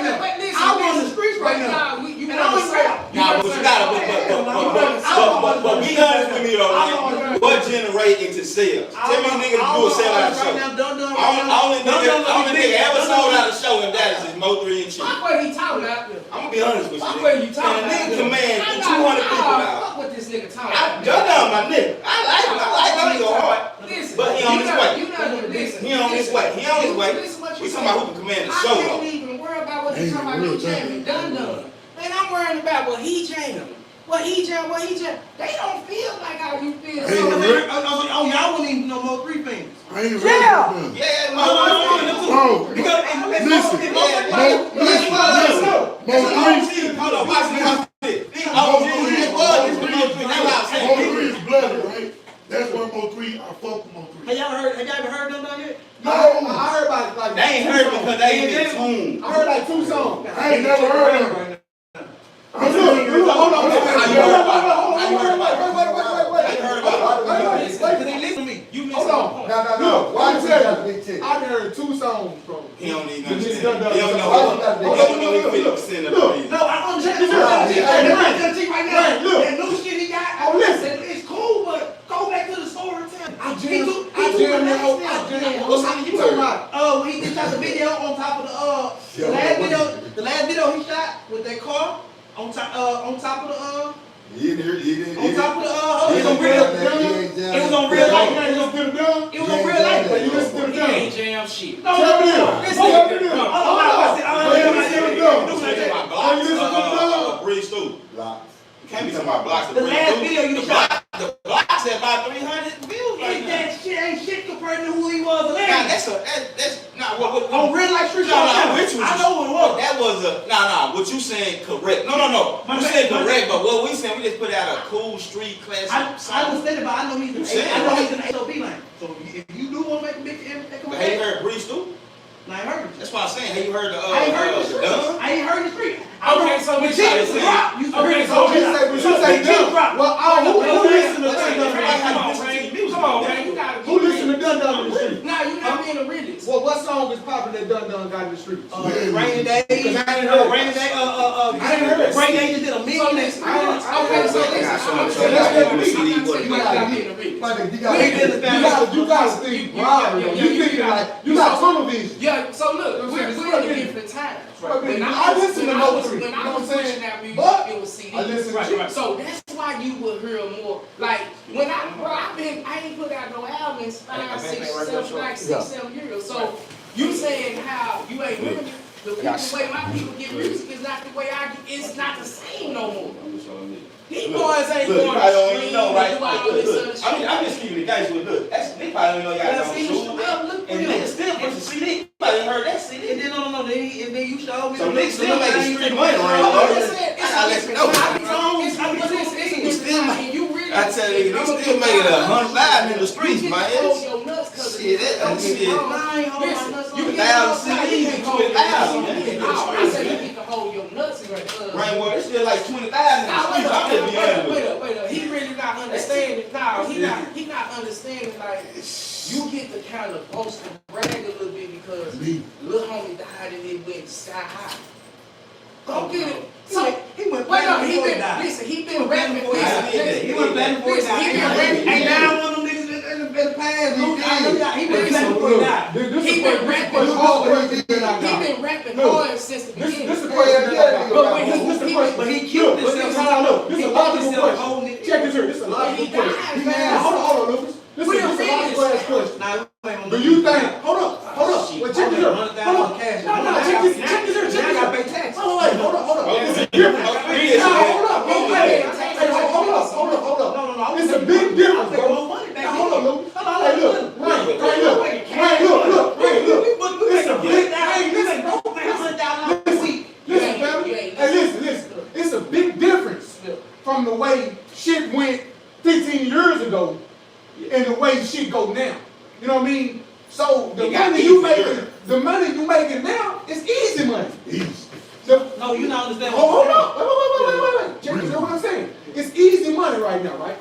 Speaker 4: now.
Speaker 2: Listen,
Speaker 4: I'm on the streets right now.
Speaker 2: You
Speaker 4: and I'm rap.
Speaker 8: Nah, but you gotta, but be honest with me though, man. What generate into sales? Tell me niggas do a sell out show. Only nigga ever sold out a show in Dallas is Mo 3 and Chief.
Speaker 2: Fuck what he talking about.
Speaker 8: I'm gonna be honest with you.
Speaker 2: Fuck what you talking about.
Speaker 8: Nigga command 200 people now.
Speaker 2: Fuck what this nigga talking about.
Speaker 8: Y'all my nigga. I like my nigga hard.
Speaker 2: Listen,
Speaker 8: but he on his way.
Speaker 2: You not gonna listen.
Speaker 8: He on his way. We talking about who can command the show.
Speaker 2: I can't even worry about what you talking about. You jamming, done. Man, I'm worrying about what he jamming. What he jam. They don't feel like how you feel.
Speaker 4: Oh, y'all wouldn't even know Mo 3 fingers.
Speaker 1: Yeah.
Speaker 5: Bro, listen. Mo 3.
Speaker 8: ain't heard because they ain't in tune.
Speaker 3: I heard like 2 songs.
Speaker 5: I ain't never heard of it.
Speaker 3: Look, hold on.
Speaker 8: How you heard about it? How you heard about it?
Speaker 3: Wait.
Speaker 8: How you heard about it?
Speaker 4: Because they listen to me. You
Speaker 3: Hold
Speaker 4: listen
Speaker 3: on.
Speaker 4: to
Speaker 3: No. Why
Speaker 7: Why
Speaker 3: tell
Speaker 7: you
Speaker 3: you?
Speaker 7: check?
Speaker 3: I've heard 2 songs from.
Speaker 8: He don't even
Speaker 3: This is
Speaker 8: understand.
Speaker 3: done.
Speaker 8: He don't know he 50% of the reason.
Speaker 4: No, I'm
Speaker 3: Check
Speaker 4: just
Speaker 3: this out.
Speaker 4: right now.
Speaker 3: Right, look.
Speaker 4: That new shit he got,
Speaker 3: Oh, listen.
Speaker 4: it's cool, but go back to the story and tell me.
Speaker 3: I jammed What's happening? You talking about?
Speaker 4: When he just shot the video on top of the the last video he shot with that car on top of the
Speaker 7: You didn't.
Speaker 4: on top of the
Speaker 3: It was on real life.
Speaker 4: It was on real life.
Speaker 3: You listen to the done?
Speaker 4: It was on real life.
Speaker 3: You listen to the
Speaker 4: He
Speaker 3: done?
Speaker 4: ain't jam shit.
Speaker 3: Tell me this.
Speaker 4: Listen.
Speaker 3: Tell me this.
Speaker 8: Breeze too.
Speaker 7: Blocks.
Speaker 8: You can't be talking about blocks.
Speaker 4: The last video you shot.
Speaker 8: The blocks had about 300 views right now.
Speaker 4: That shit ain't shit compared to who he was
Speaker 8: Nah,
Speaker 4: last.
Speaker 8: that's not what
Speaker 4: On real life street.
Speaker 8: I'm with you.
Speaker 4: I know what it was.
Speaker 8: That was a what you saying correct. No. You saying correct, but what we saying, we just put out a cool street classic
Speaker 4: I
Speaker 8: song.
Speaker 4: understand it, but I know he's in the HOB lane. So if you do want to make a big impact,
Speaker 8: But have you heard Breeze too?
Speaker 4: I ain't heard it.
Speaker 8: That's why I'm saying, have you heard the
Speaker 4: I ain't heard the street.
Speaker 8: Done?
Speaker 4: I ain't heard the street.
Speaker 2: Okay, so
Speaker 4: when
Speaker 2: we
Speaker 4: Chief
Speaker 2: try to say-
Speaker 4: drop, you
Speaker 2: Okay,
Speaker 4: so
Speaker 3: You say done. Well, who listen to
Speaker 2: Come on, man. You gotta
Speaker 3: Who listen to Dun Dun in the street?
Speaker 4: Nah, you not being a realist.
Speaker 3: Well, what song is popping that Dun Dun got in the streets?
Speaker 4: Rainy Day.
Speaker 3: Because I ain't heard it.
Speaker 4: Rainy Day.
Speaker 3: I ain't heard it.
Speaker 4: Rainy Day just did $1 million.
Speaker 3: Okay, so you guys think broad. You thinking like you got tunnel vision.
Speaker 2: Yeah, so look, we're in different times. When
Speaker 3: I listen to no three.
Speaker 2: when
Speaker 3: You know
Speaker 2: I
Speaker 3: what I'm
Speaker 2: was
Speaker 3: saying?
Speaker 2: pushing that music,
Speaker 3: But
Speaker 2: it was CD.
Speaker 3: I listen to
Speaker 2: So that's why you would hear more. Like when I ain't put out no album in 5, 6, 7 years. So you saying how you ain't really the way my people get music is not the way I get. It's not the same no more. These boys ain't
Speaker 8: Look,
Speaker 2: going
Speaker 8: you
Speaker 2: to
Speaker 8: probably don't
Speaker 2: stream
Speaker 8: even know, right?
Speaker 2: and do all this other
Speaker 8: Look, I'm just keeping the guys with look. They probably don't know y'all got no shoes. And niggas still push the CD. You probably ain't heard that CD.
Speaker 4: And then no, then you showed me.
Speaker 8: So niggas still making street money around. I tell you, they still making $100,000 in the streets, man. Shit, that shit. You can down CDs and 20,000.
Speaker 2: I said you need to hold your nuts right there.
Speaker 8: Rainwater, it's still like 20,000 in the streets. I'm just be honest with you.
Speaker 2: Wait up. He really not understanding. No, he not understanding. Like you get to kind of boast and brag a little bit because little homie died and it went sky high. Don't get it. So
Speaker 4: he went
Speaker 2: wait up.
Speaker 4: listen,
Speaker 2: He been rapping.
Speaker 4: He went back before he died.
Speaker 2: He been rapping.
Speaker 4: Ain't now one of them niggas in the past. He been rapping before he died.
Speaker 2: He been rapping hard. He been rapping hard since the beginning.
Speaker 3: This is the question.
Speaker 4: But he killed himself.
Speaker 3: This is a logical question. Check this here. This is a logical question. Hold on, Lucas. This is a logical ass question. Do you think? Hold up. Well, check this here. Hold on. No, check this here. Check this
Speaker 4: I
Speaker 3: here.
Speaker 4: pay tax.
Speaker 3: Hold on. It's a difference. Hold up. It's a big difference, bro. Now, hold on, Lucas. Hey, look. It's a big Listen. It's a big difference from the way shit went 15 years ago and the way shit go now. You know what I mean? So the money you making now is easy money.
Speaker 4: No, you not understand.
Speaker 3: Hold on. Wait. Check this out what I'm saying. It's easy money right now, right?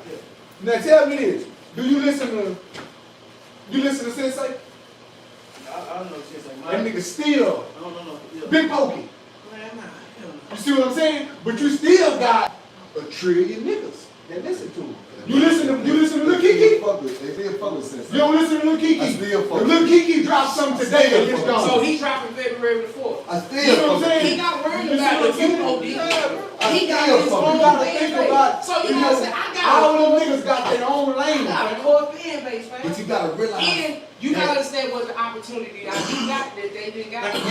Speaker 3: Now tell me this. Do you listen to Sensei?
Speaker 4: I don't know shit like
Speaker 3: That nigga still
Speaker 4: No.
Speaker 3: big pokey. You see what I'm saying? But you still got a trillion niggas that listen to him. You listen to Lil Kiki?
Speaker 7: They still fuck with Sensei.
Speaker 3: You don't listen to Lil Kiki?
Speaker 7: I still fuck
Speaker 3: If Lil Kiki drops something today and it's gone.
Speaker 2: So he dropping February the 4th.
Speaker 7: I
Speaker 3: You
Speaker 7: still
Speaker 3: know what I'm
Speaker 7: fuck with
Speaker 3: saying?
Speaker 2: He not worried about the people. He got
Speaker 7: still
Speaker 2: his
Speaker 7: fuck
Speaker 2: own
Speaker 7: with
Speaker 3: gotta
Speaker 2: fan
Speaker 3: think
Speaker 2: base.
Speaker 3: about,
Speaker 2: So you
Speaker 3: you
Speaker 2: know
Speaker 3: know,
Speaker 2: what I'm saying?
Speaker 3: all them niggas got their own
Speaker 2: I
Speaker 3: lane.
Speaker 2: got a core fan base, man.
Speaker 7: But you gotta realize.
Speaker 2: And you gotta understand what the opportunity that you got that they didn't got.
Speaker 4: Wait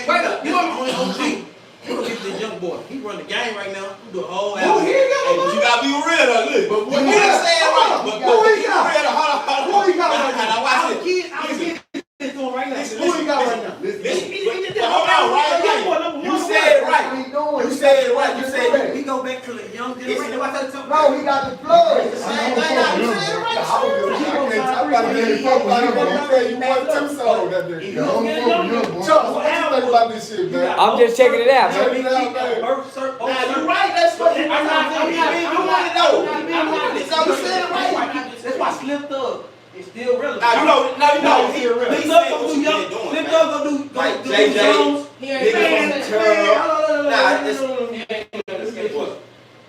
Speaker 2: Wait up,
Speaker 4: you
Speaker 2: you
Speaker 4: only
Speaker 2: want
Speaker 4: OG. Look at this young boy. He run the game right now. He do a whole
Speaker 3: Who
Speaker 4: album.
Speaker 3: he
Speaker 8: Hey,
Speaker 3: got?
Speaker 8: but you gotta be real though, look.
Speaker 3: But
Speaker 8: You can't say it right. But
Speaker 3: Who he got?
Speaker 8: hold on.
Speaker 3: Who he got right now?
Speaker 8: Now watch this.
Speaker 4: I was getting this to him right now.
Speaker 3: Who he got right now?
Speaker 8: Hold on, right? You said it right. You said it right. You said it.
Speaker 4: We go back to the young generation.
Speaker 7: No, he got the plug.
Speaker 8: You said it right.
Speaker 3: I'm about to get it fucked with him. I'm telling you one, two songs that day. Chuck, what you think about this shit, man?
Speaker 1: I'm just checking it out, man.
Speaker 8: Nah, you right. That's what I'm not though. It's all you said right.
Speaker 4: That's why Slim Thug is still relevant.
Speaker 8: Now you know.
Speaker 4: Slim Thug gonna do young. Slim Thug gonna do
Speaker 8: JJ.
Speaker 4: Jones.
Speaker 8: Nah,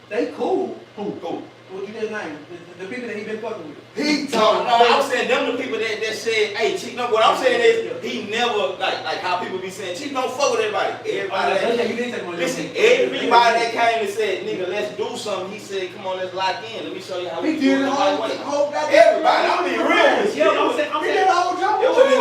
Speaker 4: They cool.
Speaker 8: Cool.
Speaker 4: What you just name? The people that he been fucking with.
Speaker 7: He
Speaker 8: No,
Speaker 7: talking.
Speaker 8: I'm saying them the people that said, hey, Chief, no, what I'm saying is he never, like how people be saying, Chief, don't fuck with everybody. Listen, everybody that came and said, nigga, let's do something, he said, come on, let's lock in. Let me show you how we do it the right way. Everybody, I'm being real with you. It was a nigga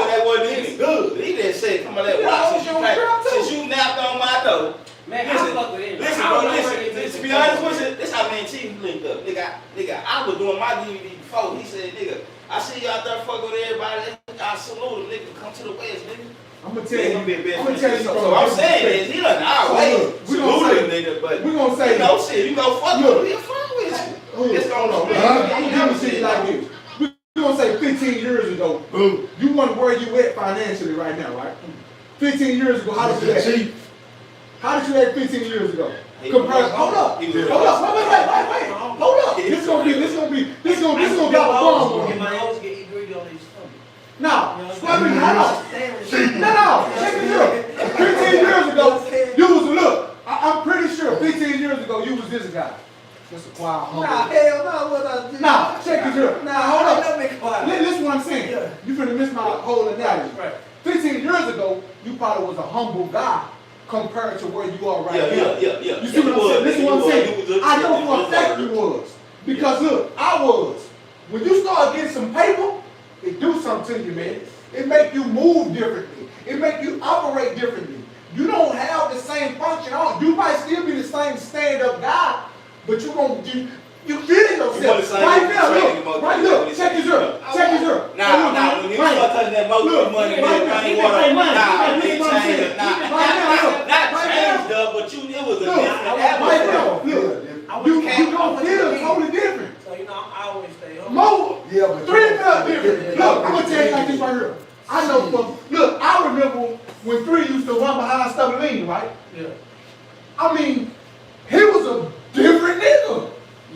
Speaker 8: that wasn't even good. He just said, come on, let's rock since you napped on my door.
Speaker 4: Man, I fuck with him.
Speaker 8: Listen, bro, listen. To be honest with you, this how me and Chief linked up. Nigga, I was doing my DVD before. He said, nigga, I see you out there fuck with everybody. I salute him, nigga. Come to the West, nigga.
Speaker 3: I'm gonna tell you.
Speaker 8: I'm gonna tell you something. So I'm saying is, he done our way. Salute him, nigga. But
Speaker 3: we gonna say,
Speaker 8: you know, shit, you go fuck with him. He'll fuck with you. It's going on.
Speaker 3: I'm gonna shit like this. We gonna say 15 years ago. You wonder where you at financially right now, right? 15 years ago, how did you act? How did you act 15 years ago? Hold up. Wait. Hold up. This gonna drop a bomb on you. Now, check it out. 15 years ago, you was, look, I'm pretty sure 15 years ago, you was this guy. Just a quiet, humble.
Speaker 4: Nah, hell no.
Speaker 3: Now, check it out. Now, hold up.
Speaker 4: Listen.
Speaker 3: Listen what I'm saying. You finna miss my whole analogy. 15 years ago, you probably was a humble guy compared to where you are right now.
Speaker 8: Yeah.
Speaker 3: You see what I'm saying? Listen what I'm saying. I know for a fact you was. Because look, I was. When you start getting some paper, it do something to you, man. It make you move differently. It make you operate differently. You don't have the same function on. You might still be the same stand-up guy, but you feeling yourself. Right now, look, check this out.
Speaker 8: Nah, when you start touching that motor money, not changed up, but it was a different atmosphere.
Speaker 3: You gonna feel totally different.
Speaker 4: So you know, I always stay home.
Speaker 3: More, 3 felt different. Look, I'm gonna tell you like this right here. I know look, I remember when 3 used to run behind Stubbleine, right?
Speaker 4: Yeah.
Speaker 3: I mean, he was a different nigga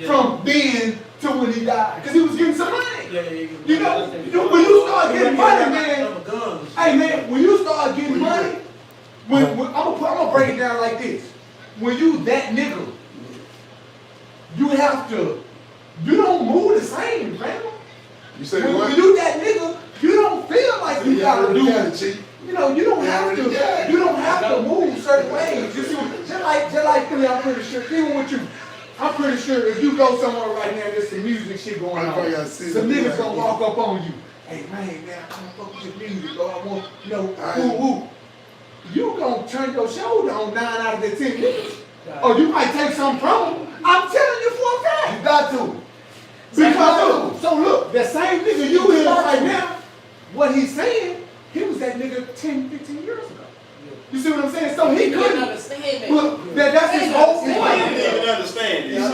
Speaker 3: from then to when he died. Because he was getting some money. You know, when you start getting money, man. Hey man, when you start getting money, I'm gonna break it down like this. When you that nigga, you don't move the same, man.
Speaker 5: You say
Speaker 3: when
Speaker 5: what?
Speaker 3: you that nigga, you don't feel like you gotta do it. You know, you don't have to move certain ways. You see, just like Philly, I'm pretty sure, even with you, I'm pretty sure if you go somewhere right now, there's some music shit going on. Some niggas gonna walk up on you. Hey man, I'm gonna fuck with your music, bro. I want, woo. You gonna turn your shoulder on 9 out of the 10 niggas. Or you might take something from them. I'm telling you for a fact.
Speaker 7: You got to.
Speaker 3: Because look, that same nigga you is right now, what he's saying, he was that nigga 10, 15 years ago. You see what I'm saying? So he couldn't understand that. Look, that's his whole point.
Speaker 8: He didn't even understand this.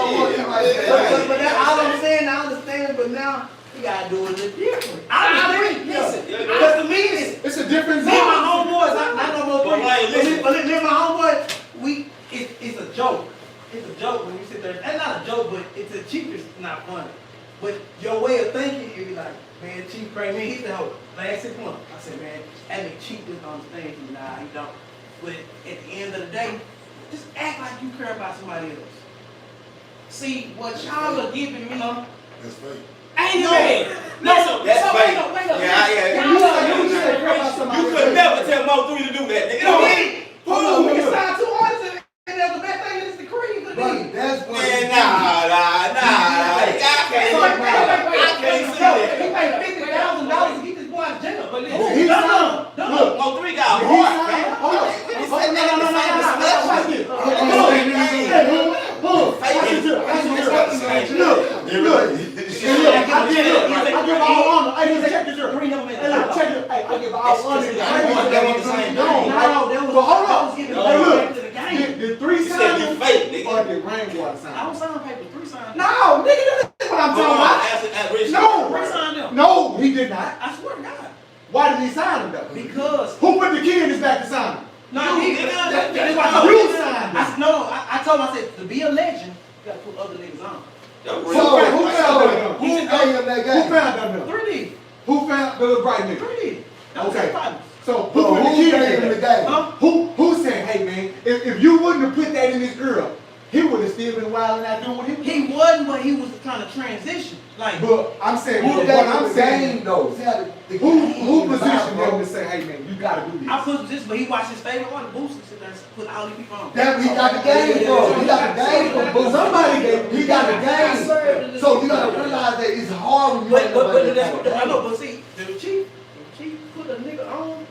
Speaker 4: But all I'm saying, I understand, but now you gotta do it a little different. I agree. Listen, because to me,
Speaker 3: it's a different zone.
Speaker 4: Me and my homeboys, I know more three. But me and my homeboys, it's a joke. It's a joke when you sit there. That's not a joke, but it's a cheap. It's not funny. But your way of thinking, you be like, man, Chief crazy. Man, he's the whole last 6 months. I said, man, that nigga Chief just understands you. Nah, he don't. But at the end of the day, just act like you care about somebody else. See, what y'all are giving me,
Speaker 5: that's fake.
Speaker 4: Ain't no. Listen,
Speaker 8: that's fake.
Speaker 4: Wait up.
Speaker 8: Yeah. You could never tell Mo3 to do that, nigga.
Speaker 4: Hold on, we can sign 2 artists and that's the best thing is the Creed.
Speaker 7: But that's what.
Speaker 8: Man, nah. I can't see that.
Speaker 4: He paid $50,000 to keep this boy out of jail. But
Speaker 3: He's
Speaker 8: Look, Mo3 got a heart, man.
Speaker 3: Hold on. I give all honor. I give all honor.
Speaker 8: the same
Speaker 4: No,
Speaker 8: thing.
Speaker 4: that was.
Speaker 3: But hold
Speaker 4: that
Speaker 3: on.
Speaker 4: was giving
Speaker 8: No,
Speaker 4: back
Speaker 3: look.
Speaker 4: to the game.
Speaker 3: Did 3
Speaker 8: You said
Speaker 3: sign
Speaker 8: you
Speaker 3: him
Speaker 8: fake, nigga.
Speaker 3: or did Rainwater
Speaker 4: I
Speaker 3: sign him?
Speaker 4: don't sign paper. 3 signed.
Speaker 3: No, nigga, that's what I'm talking about. No.
Speaker 4: 3 signed them.
Speaker 3: No, he did not.
Speaker 4: I swear to God.
Speaker 3: Why did he sign him though?
Speaker 4: Because.
Speaker 3: Who put the key in his back to sign him?
Speaker 4: No,
Speaker 8: You,
Speaker 4: he,
Speaker 8: nigga,
Speaker 4: that's why I
Speaker 3: you
Speaker 4: told him.
Speaker 3: signed
Speaker 4: I told him, I said, to be a legend, you gotta put other niggas on.
Speaker 3: So who found that?
Speaker 7: Who gave him that
Speaker 3: Who
Speaker 7: game?
Speaker 3: found that?
Speaker 4: 3D.
Speaker 3: Who found the little bright nigga?
Speaker 4: 3D. That was
Speaker 3: Okay.
Speaker 4: his partner.
Speaker 3: So who put the
Speaker 7: Who
Speaker 3: key in
Speaker 7: gave him the
Speaker 3: his
Speaker 7: game?
Speaker 3: back? Who said, hey man, if you wouldn't have put that in this girl, he would have still been wild and out doing what he was doing.
Speaker 4: He wasn't, but he was trying to transition. Like,
Speaker 3: But I'm saying,
Speaker 7: Who
Speaker 3: what
Speaker 7: gave him
Speaker 3: I'm
Speaker 7: the
Speaker 3: saying,
Speaker 7: game though? See how the
Speaker 3: who
Speaker 7: game
Speaker 3: positioned
Speaker 7: bro?
Speaker 3: him to say, hey man, you gotta do this?
Speaker 4: I put this, but he watched his favorite one, Boost, and sit there and put all these people on.
Speaker 7: That he got the game from. He got the game from. But somebody gave. He got the game. So you gotta realize that it's hard when you ain't
Speaker 4: But
Speaker 7: nobody
Speaker 4: that's
Speaker 7: that
Speaker 4: what I
Speaker 7: game.
Speaker 4: know. But see, the chief put a nigga on.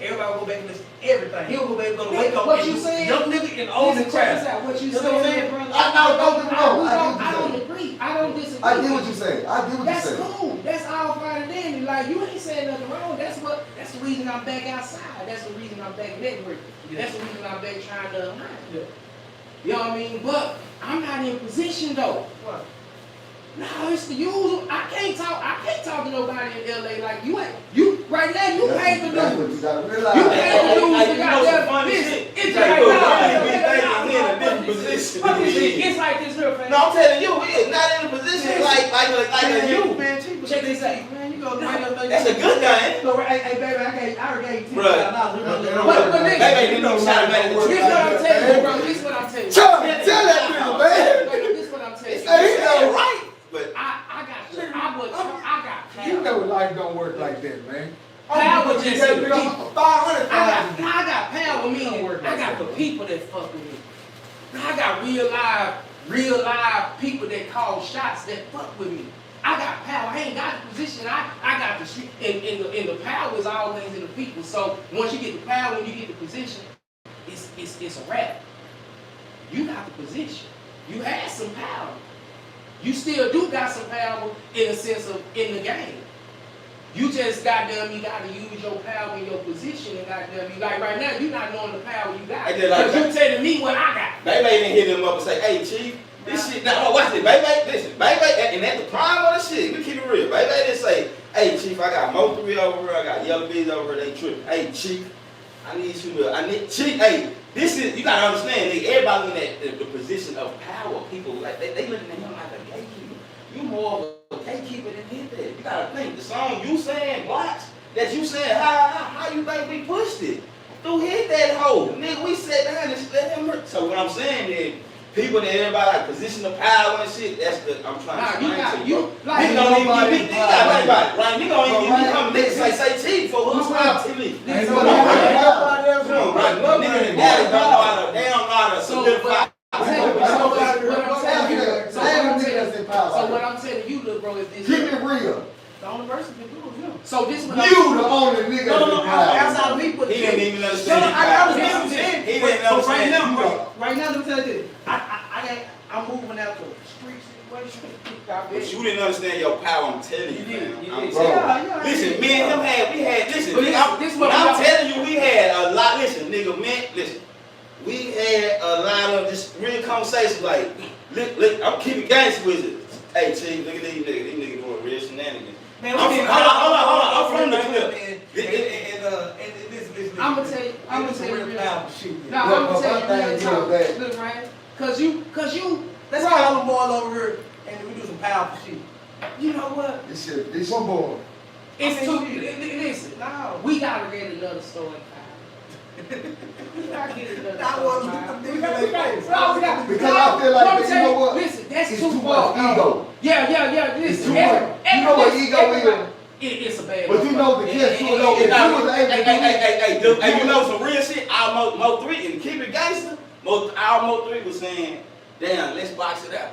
Speaker 4: Everybody will go back and listen to everything. He'll go back and go to wake up.
Speaker 9: What
Speaker 4: and
Speaker 9: you saying?
Speaker 4: Young nigga and old
Speaker 9: Listen,
Speaker 4: and
Speaker 9: check this
Speaker 4: crap.
Speaker 9: out. What you
Speaker 4: You know what I'm
Speaker 9: saying,
Speaker 4: saying?
Speaker 9: brother?
Speaker 7: I know, don't get me wrong.
Speaker 9: I don't agree. I don't disagree.
Speaker 7: I get what you're saying. I get what you're
Speaker 9: That's
Speaker 7: saying.
Speaker 9: cool. That's all fine and dandy. Like, you ain't saying nothing wrong. That's the reason I'm back outside. That's the reason I'm back networking. That's the reason I'm back trying to align.
Speaker 4: Yeah.
Speaker 9: You know what I mean? But I'm not in position though.
Speaker 4: What?
Speaker 9: No, it's the usual. I can't talk to nobody in LA like you ain't. You right now you paid the
Speaker 7: That's what
Speaker 9: dues.
Speaker 7: you gotta
Speaker 9: You
Speaker 7: realize.
Speaker 9: paid the dues to
Speaker 8: You know some
Speaker 9: goddamn
Speaker 8: funny
Speaker 9: listen.
Speaker 8: shit.
Speaker 9: It's
Speaker 8: Like,
Speaker 9: like
Speaker 8: look,
Speaker 9: nah,
Speaker 8: you
Speaker 9: nah,
Speaker 8: be
Speaker 9: nah,
Speaker 8: thinking
Speaker 9: nah,
Speaker 8: he in a
Speaker 9: nah,
Speaker 8: different
Speaker 9: nah,
Speaker 8: position
Speaker 9: fuck
Speaker 8: than
Speaker 9: this
Speaker 8: he
Speaker 9: shit.
Speaker 8: is.
Speaker 9: It's like this here, fam.
Speaker 8: No, I'm telling you, we is not in a position like a you.
Speaker 4: Man, chief,
Speaker 9: Check this out.
Speaker 4: man, you go right up there.
Speaker 8: That's a good thing.
Speaker 4: Go, hey, baby, I already gave you
Speaker 8: Bruh.
Speaker 4: $10,000.
Speaker 9: But listen,
Speaker 8: Baby, you know, shout out
Speaker 9: this is what I'm telling you, bro. This is what I'm telling you.
Speaker 7: Tell that nigga, man.
Speaker 9: This is what I'm telling you.
Speaker 7: Hey, he know
Speaker 8: right. But
Speaker 9: I got power.
Speaker 3: You know life don't work like that, man.
Speaker 9: Power just
Speaker 3: You
Speaker 9: in
Speaker 3: gave me
Speaker 9: people.
Speaker 3: 500,000.
Speaker 9: I got power, meaning
Speaker 3: Don't work
Speaker 9: I
Speaker 3: like
Speaker 9: got the
Speaker 3: that.
Speaker 9: people that fuck with me. I got real live people that call shots that fuck with me. I got power. I ain't got the position. I got the street. And the power is always in the people. So once you get the power and you get the position, it's a wrap. You got the position. You had some power. You still do got some power in the sense of in the game. You just goddamn, you gotta use your power in your position and goddamn, you like right now, you not knowing the power you got.
Speaker 8: I did like
Speaker 9: Cause you telling me what I got.
Speaker 8: Baby didn't hit him up and say, hey, chief, this shit, now watch this, baby, listen, baby, and at the prime of the shit, we keep it real. Baby didn't say, hey, chief, I got Mo 3 over here, I got Yellow Bees over here, they tripping. Hey, chief, chief, hey, this is, you gotta understand, nigga, everybody in the position of power, people, like, they looking at him like a gatekeeper. You more of a gatekeeper than hit that. You gotta think, the song you saying, blocks, that you saying, how you think we pushed it? Through hit that hole. Nigga, we sat down and let him hurt. So what I'm saying is, people that everybody like position of power and shit, that's the, I'm trying to explain to you.
Speaker 9: Like,
Speaker 8: Nigga don't even give me, you gotta think about it, right? Nigga don't even give me come nigga say chief for who's on TV.
Speaker 3: Ain't
Speaker 8: Come on,
Speaker 3: nobody
Speaker 8: right?
Speaker 3: else
Speaker 8: Come on,
Speaker 3: know.
Speaker 8: right? Nigga, they don't know how to solidify.
Speaker 9: So what I'm telling you, little bro, is this.
Speaker 7: Keep it real.
Speaker 9: The only person can do it, you. So this what
Speaker 7: You the only nigga
Speaker 9: No,
Speaker 7: that's
Speaker 9: outside of me, but
Speaker 8: He didn't even
Speaker 4: No,
Speaker 8: understand.
Speaker 4: I was listening to it.
Speaker 8: He didn't
Speaker 4: But right
Speaker 8: understand.
Speaker 4: now, right now, let me tell you this. I'm moving out to a street situation.
Speaker 8: But you didn't understand your power, I'm telling you, man. I'm
Speaker 9: did.
Speaker 8: telling you.
Speaker 4: Yeah,
Speaker 8: Listen, me and him listen,
Speaker 9: But
Speaker 8: nigga,
Speaker 9: this
Speaker 8: when
Speaker 9: what
Speaker 8: I'm
Speaker 9: we-
Speaker 8: telling you, we had a lot, listen, nigga, man, listen. We had a lot of just real conversations like, look, I'm keeping gangster with it. Hey, chief, look at these niggas doing real shenanigans.
Speaker 4: Man,
Speaker 8: Hold on, I'm from the clip.
Speaker 9: I'm gonna tell you real talk.
Speaker 4: Shoot.
Speaker 9: No, I'm gonna tell you real talk. Look, right? Cause you,
Speaker 4: Let's call them boys over here and we do some powerful shit.
Speaker 9: you know what?
Speaker 7: This
Speaker 3: One boy.
Speaker 9: It's too. Listen,
Speaker 4: No.
Speaker 9: we gotta get another story. We gotta get another
Speaker 4: I
Speaker 9: story.
Speaker 4: want
Speaker 9: man.
Speaker 4: we got
Speaker 7: Because I feel like,
Speaker 9: I'm
Speaker 7: you
Speaker 9: telling
Speaker 7: know what?
Speaker 9: Listen, that's
Speaker 7: It's
Speaker 9: too
Speaker 7: too
Speaker 9: far.
Speaker 7: much ego.
Speaker 9: Yeah.
Speaker 7: It's
Speaker 9: Listen,
Speaker 7: too much. You know what ego is?
Speaker 9: It's a bad.
Speaker 7: But you know the kids who know if you was able to do it.
Speaker 8: Hey, you know some real shit? Our Mo 3 and keep it gangster. Our Mo 3 was saying, damn, let's box it out.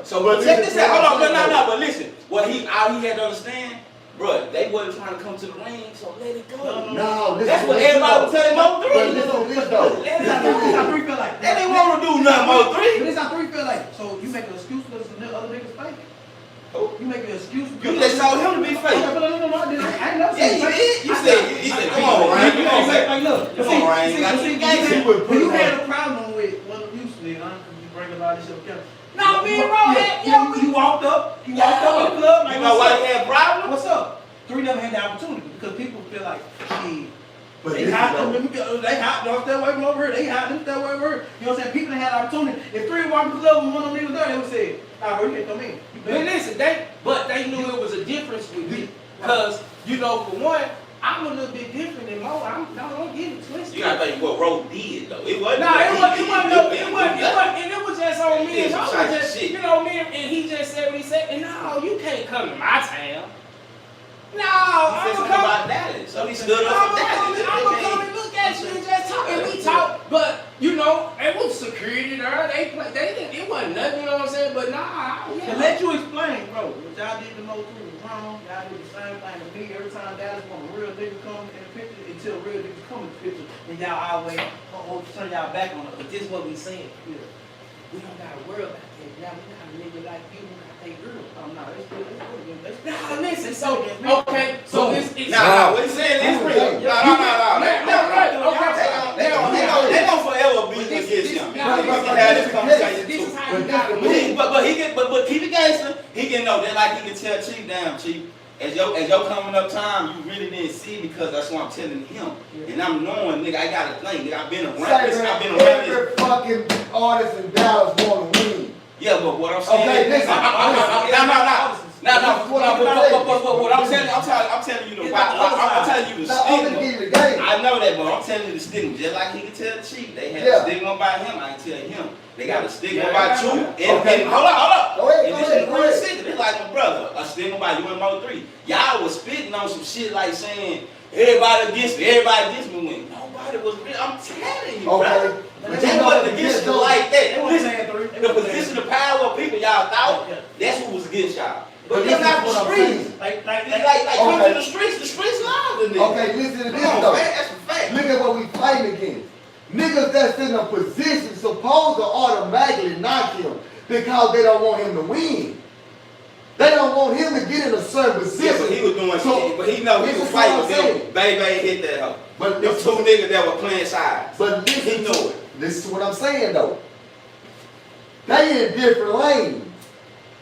Speaker 8: So, but check this out. Hold on, but listen. What all he had to understand, bro, they wasn't trying to come to the ring, so let it go.
Speaker 7: No, this
Speaker 8: That's
Speaker 7: is
Speaker 8: what everybody was telling Mo 3.
Speaker 7: But listen to this though.
Speaker 8: Let it
Speaker 4: This
Speaker 8: go.
Speaker 4: how three feel like.
Speaker 8: They didn't want to do nothing, Mo 3.
Speaker 4: This how three feel like. So you make an excuse because the other niggas fake. You make an excuse.
Speaker 8: You just told him to be fake.
Speaker 4: No. I ain't never
Speaker 8: Yeah,
Speaker 4: said
Speaker 8: you
Speaker 4: fake.
Speaker 8: did. You said, come on, man.
Speaker 4: like, look,
Speaker 8: Come on, Ryan.
Speaker 4: when you had a problem with one of you, Slick, you bring a lot of shit up.
Speaker 9: No, me and Ron had,
Speaker 4: You walked up in the club, like,
Speaker 8: You know why they had problems?
Speaker 4: what's up? Three never had the opportunity because people feel like, shit.
Speaker 7: But
Speaker 4: They
Speaker 7: this
Speaker 4: hot
Speaker 7: is
Speaker 4: them, they hot them, stay away from over here. They hot them, stay away from over here. You know what I'm saying? People that had opportunity. If three walked in the club and one of them niggas there, they would say, nah, bro, you can't come in.
Speaker 9: But listen, they knew it was a difference with me. Because, you know, for one, I'm a little bit different than Mo. Don't get it twisted.
Speaker 8: You gotta think what Roe did though. It wasn't.
Speaker 9: Nah, it wasn't, and it was just on me. And
Speaker 8: Some
Speaker 9: I was
Speaker 8: type of
Speaker 9: just,
Speaker 8: shit.
Speaker 9: you know, me and he just said what he said. And no, you can't come to my town. No,
Speaker 8: He
Speaker 9: I'm
Speaker 8: said something
Speaker 9: gonna come.
Speaker 8: about Dallas, so he stood up for Dallas.
Speaker 9: I'm gonna come and look at you and just talk. And we talk, but you know, it was security there. They didn't. It wasn't nothing. You know what I'm saying? But nah,
Speaker 4: To
Speaker 9: yeah.
Speaker 4: let you explain, bro, what y'all did to Mo too was wrong. Y'all did the same thing to me. Every time Dallas want a real nigga come in the picture, until real niggas come in the picture, then y'all always turn y'all back on it. But this is what we saying. Yeah.
Speaker 9: We don't gotta worry about that. Now we got a nigga like you who got that girl.
Speaker 4: No, it's good.
Speaker 9: Nah, listen. So okay. So this is.
Speaker 8: Nah, what he saying is real. No. They don't forever be against him. We can have this conversation
Speaker 9: This is
Speaker 8: too.
Speaker 9: how you got
Speaker 8: But keep it gangster. He can know that like he can tell Chief, damn Chief. As your coming up time, you really didn't see because that's what I'm telling him. And I'm knowing, nigga, I got a thing. Nigga, I've been around this.
Speaker 7: every fucking artist in Dallas want to win.
Speaker 8: Yeah, but what I'm saying
Speaker 7: Okay,
Speaker 8: is,
Speaker 7: listen.
Speaker 8: what I'm telling you I'm telling you the stigma. I know that, but I'm telling you the stigma. Just like he can tell the Chief, they had a stigma about him. I can tell him. They got a stigma about you. And hold up.
Speaker 7: Go ahead,
Speaker 8: And this is real stigma. They like my brother. A stigma about you and Mo 3. Y'all was spitting on some shit like saying everybody against me, when nobody was real. I'm telling you, bro. But they wasn't against you like that. Listen, the position of power of people y'all thought, that's who was against y'all. But they're not the streets. Like come to the streets love the niggas.
Speaker 7: Okay, listen to this
Speaker 8: Come on,
Speaker 7: though.
Speaker 8: man, that's a fact.
Speaker 7: Look at what we fighting against. Niggas that's in a position supposed to automatically knock him because they don't want him to win. They don't want him to get in a certain position.
Speaker 8: Yeah, but he was doing shit. But he know he was fighting with them. Baby hit that hoe.
Speaker 7: But
Speaker 8: them two niggas that were playing sides.
Speaker 7: But listen to what I'm saying though. They in different lanes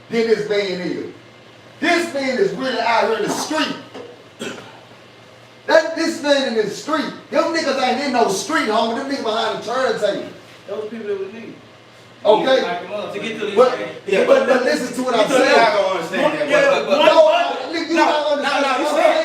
Speaker 7: than this man is. This man is really out here in the street. This man in the street. Them niggas ain't in no street, homie. Them niggas behind the turntable.
Speaker 4: Those people that we need.
Speaker 7: Okay?
Speaker 4: To get to this.
Speaker 7: But listen to what I'm saying.
Speaker 8: You're not gonna understand that.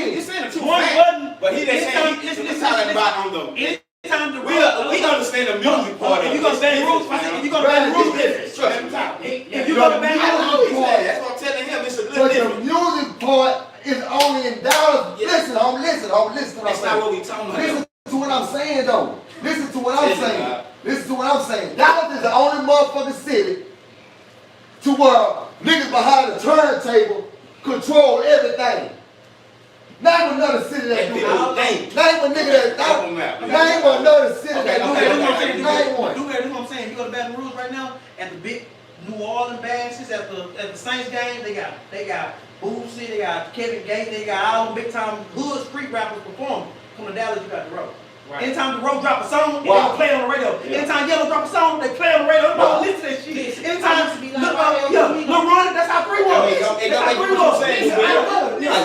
Speaker 8: No, you're saying the truth. But he didn't say he's talking about on the. We understand the music part of it.
Speaker 4: If you gonna bang rules, if you gonna bang rules,
Speaker 8: trust me.
Speaker 4: if you gonna bang rules,
Speaker 8: That's what I'm telling him. It's a little
Speaker 7: But the
Speaker 8: different.
Speaker 7: music part is only in Dallas.
Speaker 8: Yeah.
Speaker 7: Listen to what I'm
Speaker 8: That's not
Speaker 7: saying.
Speaker 8: what we talking about.
Speaker 7: Listen to what I'm saying though. Listen to what I'm
Speaker 8: Listen,
Speaker 7: saying.
Speaker 8: God.
Speaker 7: Listen to what I'm saying. Dallas is the only motherfucking city to where niggas behind the turntable control everything. Name another city that do that. Name a nigga that. Name another city that do that. Name one.
Speaker 4: Do that. That's what I'm saying. You go to Baton Rouge right now at the big New Orleans bashes at the Saints game. They got Boosie, they got Kevin Gates, they got all them big time hood street rappers performing. Come to Dallas, you got the road. Right. Anytime the road drop a song, they gonna play on the radio. Yeah. Anytime Yellow drop a song, they play on the radio. Wow. Listen to that shit. Anytime Lil Ron, that's how 3 was. That's how 3 was.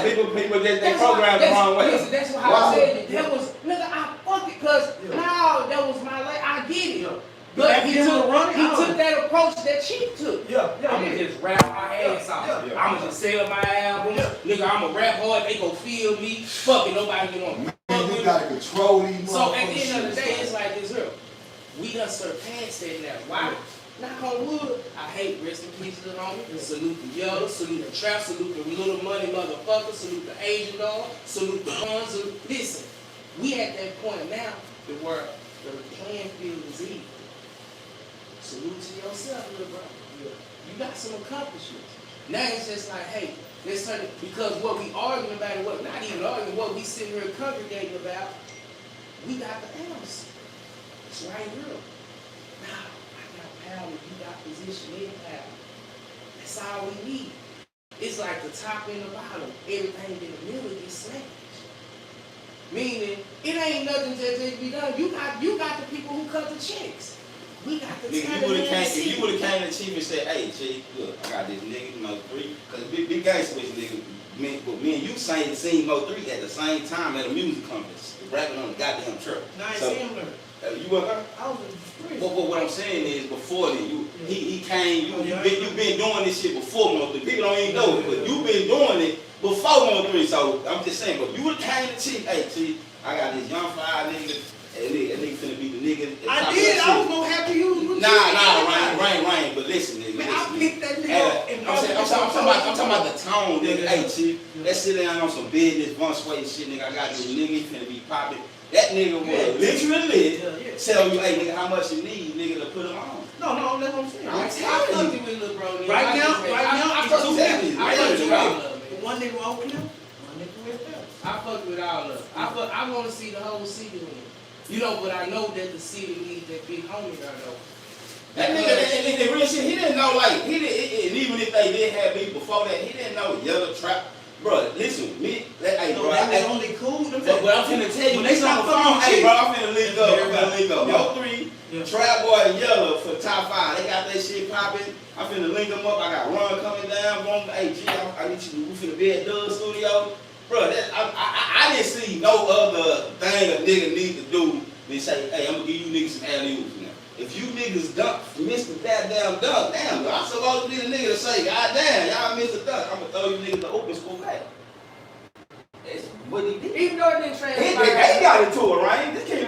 Speaker 8: People they program the wrong way.
Speaker 9: Listen, that's how I said it. That was, nigga, I fuck it, cause now that was my life. I get it. But he took that approach that Chief took. I'ma just rap my ass off. I'ma just sell my album. Nigga, I'ma rap hard. They gon' feel me. Fuck it, nobody gonna.
Speaker 7: You gotta control these.
Speaker 9: So at the end of the day, it's like this here. We done surpassed that now. Why? Knock on wood. I hate rest in peace to the homie. Salute the yellow, salute the trap, salute the little money motherfucker, salute the Asian dog, salute the ones. Listen, we at that point now where the playing field is even. Salute to yourself, little bro. You got some accomplishments. Now it's just like, hey, let's turn it, because what we arguing about and what not even arguing, what we sitting here congregating about, we got the answer. It's right here. Now, I got power, you got position in power. That's all we need. It's like the top and the bottom. Everything in the middle gets smashed. Meaning, it ain't nothing that be done. You got the people who cut the checks. We got the
Speaker 8: Nigga, if you would've came to the chief and said, hey, Chief, look, I got this nigga, Mo3, cause big gang switch nigga, me and you seen Mo3 at the same time at a music conference, rapping on the goddamn truck.
Speaker 4: Nice
Speaker 8: So,
Speaker 4: similar.
Speaker 8: you were her?
Speaker 4: I was in the street.
Speaker 8: What I'm saying is, before then, he came, you been doing this shit before Mo3. People don't even know it, but you been doing it before Mo3. So I'm just saying, but you would've came to Chief, hey, Chief, I got this young fire nigga. That nigga finna be the nigga.
Speaker 4: I did. I was gonna have to use it.
Speaker 8: Rain. But listen, nigga.
Speaker 4: Man, I picked that nigga up and
Speaker 8: I'm talking about the tone, nigga. Hey, Chief, let's sit down on some business, Von Sway shit, nigga. I got this nigga, he finna be popping. That nigga will literally tell you, hey, nigga, how much you need, nigga, to put him on.
Speaker 4: No, that's what I'm saying.
Speaker 8: I'm telling you.
Speaker 9: with little bro.
Speaker 4: Right now,
Speaker 9: I fuck with all of them.
Speaker 4: One nigga open him, one nigga with them.
Speaker 9: I fuck with all of them. I want to see the whole city win. You know, but I know that the city needs that big homie right now.
Speaker 8: That nigga, that real shit, he didn't know, like, and even if they did have me before that, he didn't know Yellow Trap. Bro, listen, hey, bro,
Speaker 4: they only cool.
Speaker 8: But I'm finna tell you, they on the phone, hey, bro, I'm finna link up. Mo3, Trap Boy, and Yellow for top 5. They got that shit popping. I'm finna link them up. I got Ron coming down. Hey, G, I need you. We finna be at Doug's studio. Bro, I didn't see no other thing a nigga need to do than say, hey, I'm gonna give you niggas some alley-oops now. If you niggas miss the goddamn dunk, damn, bro, I'm supposed to be the nigga to say, god damn, y'all missed the dunk. I'm gonna throw you niggas the open school back. That's what he did.
Speaker 9: Even though it didn't transpire.
Speaker 8: They got into it, right? This can't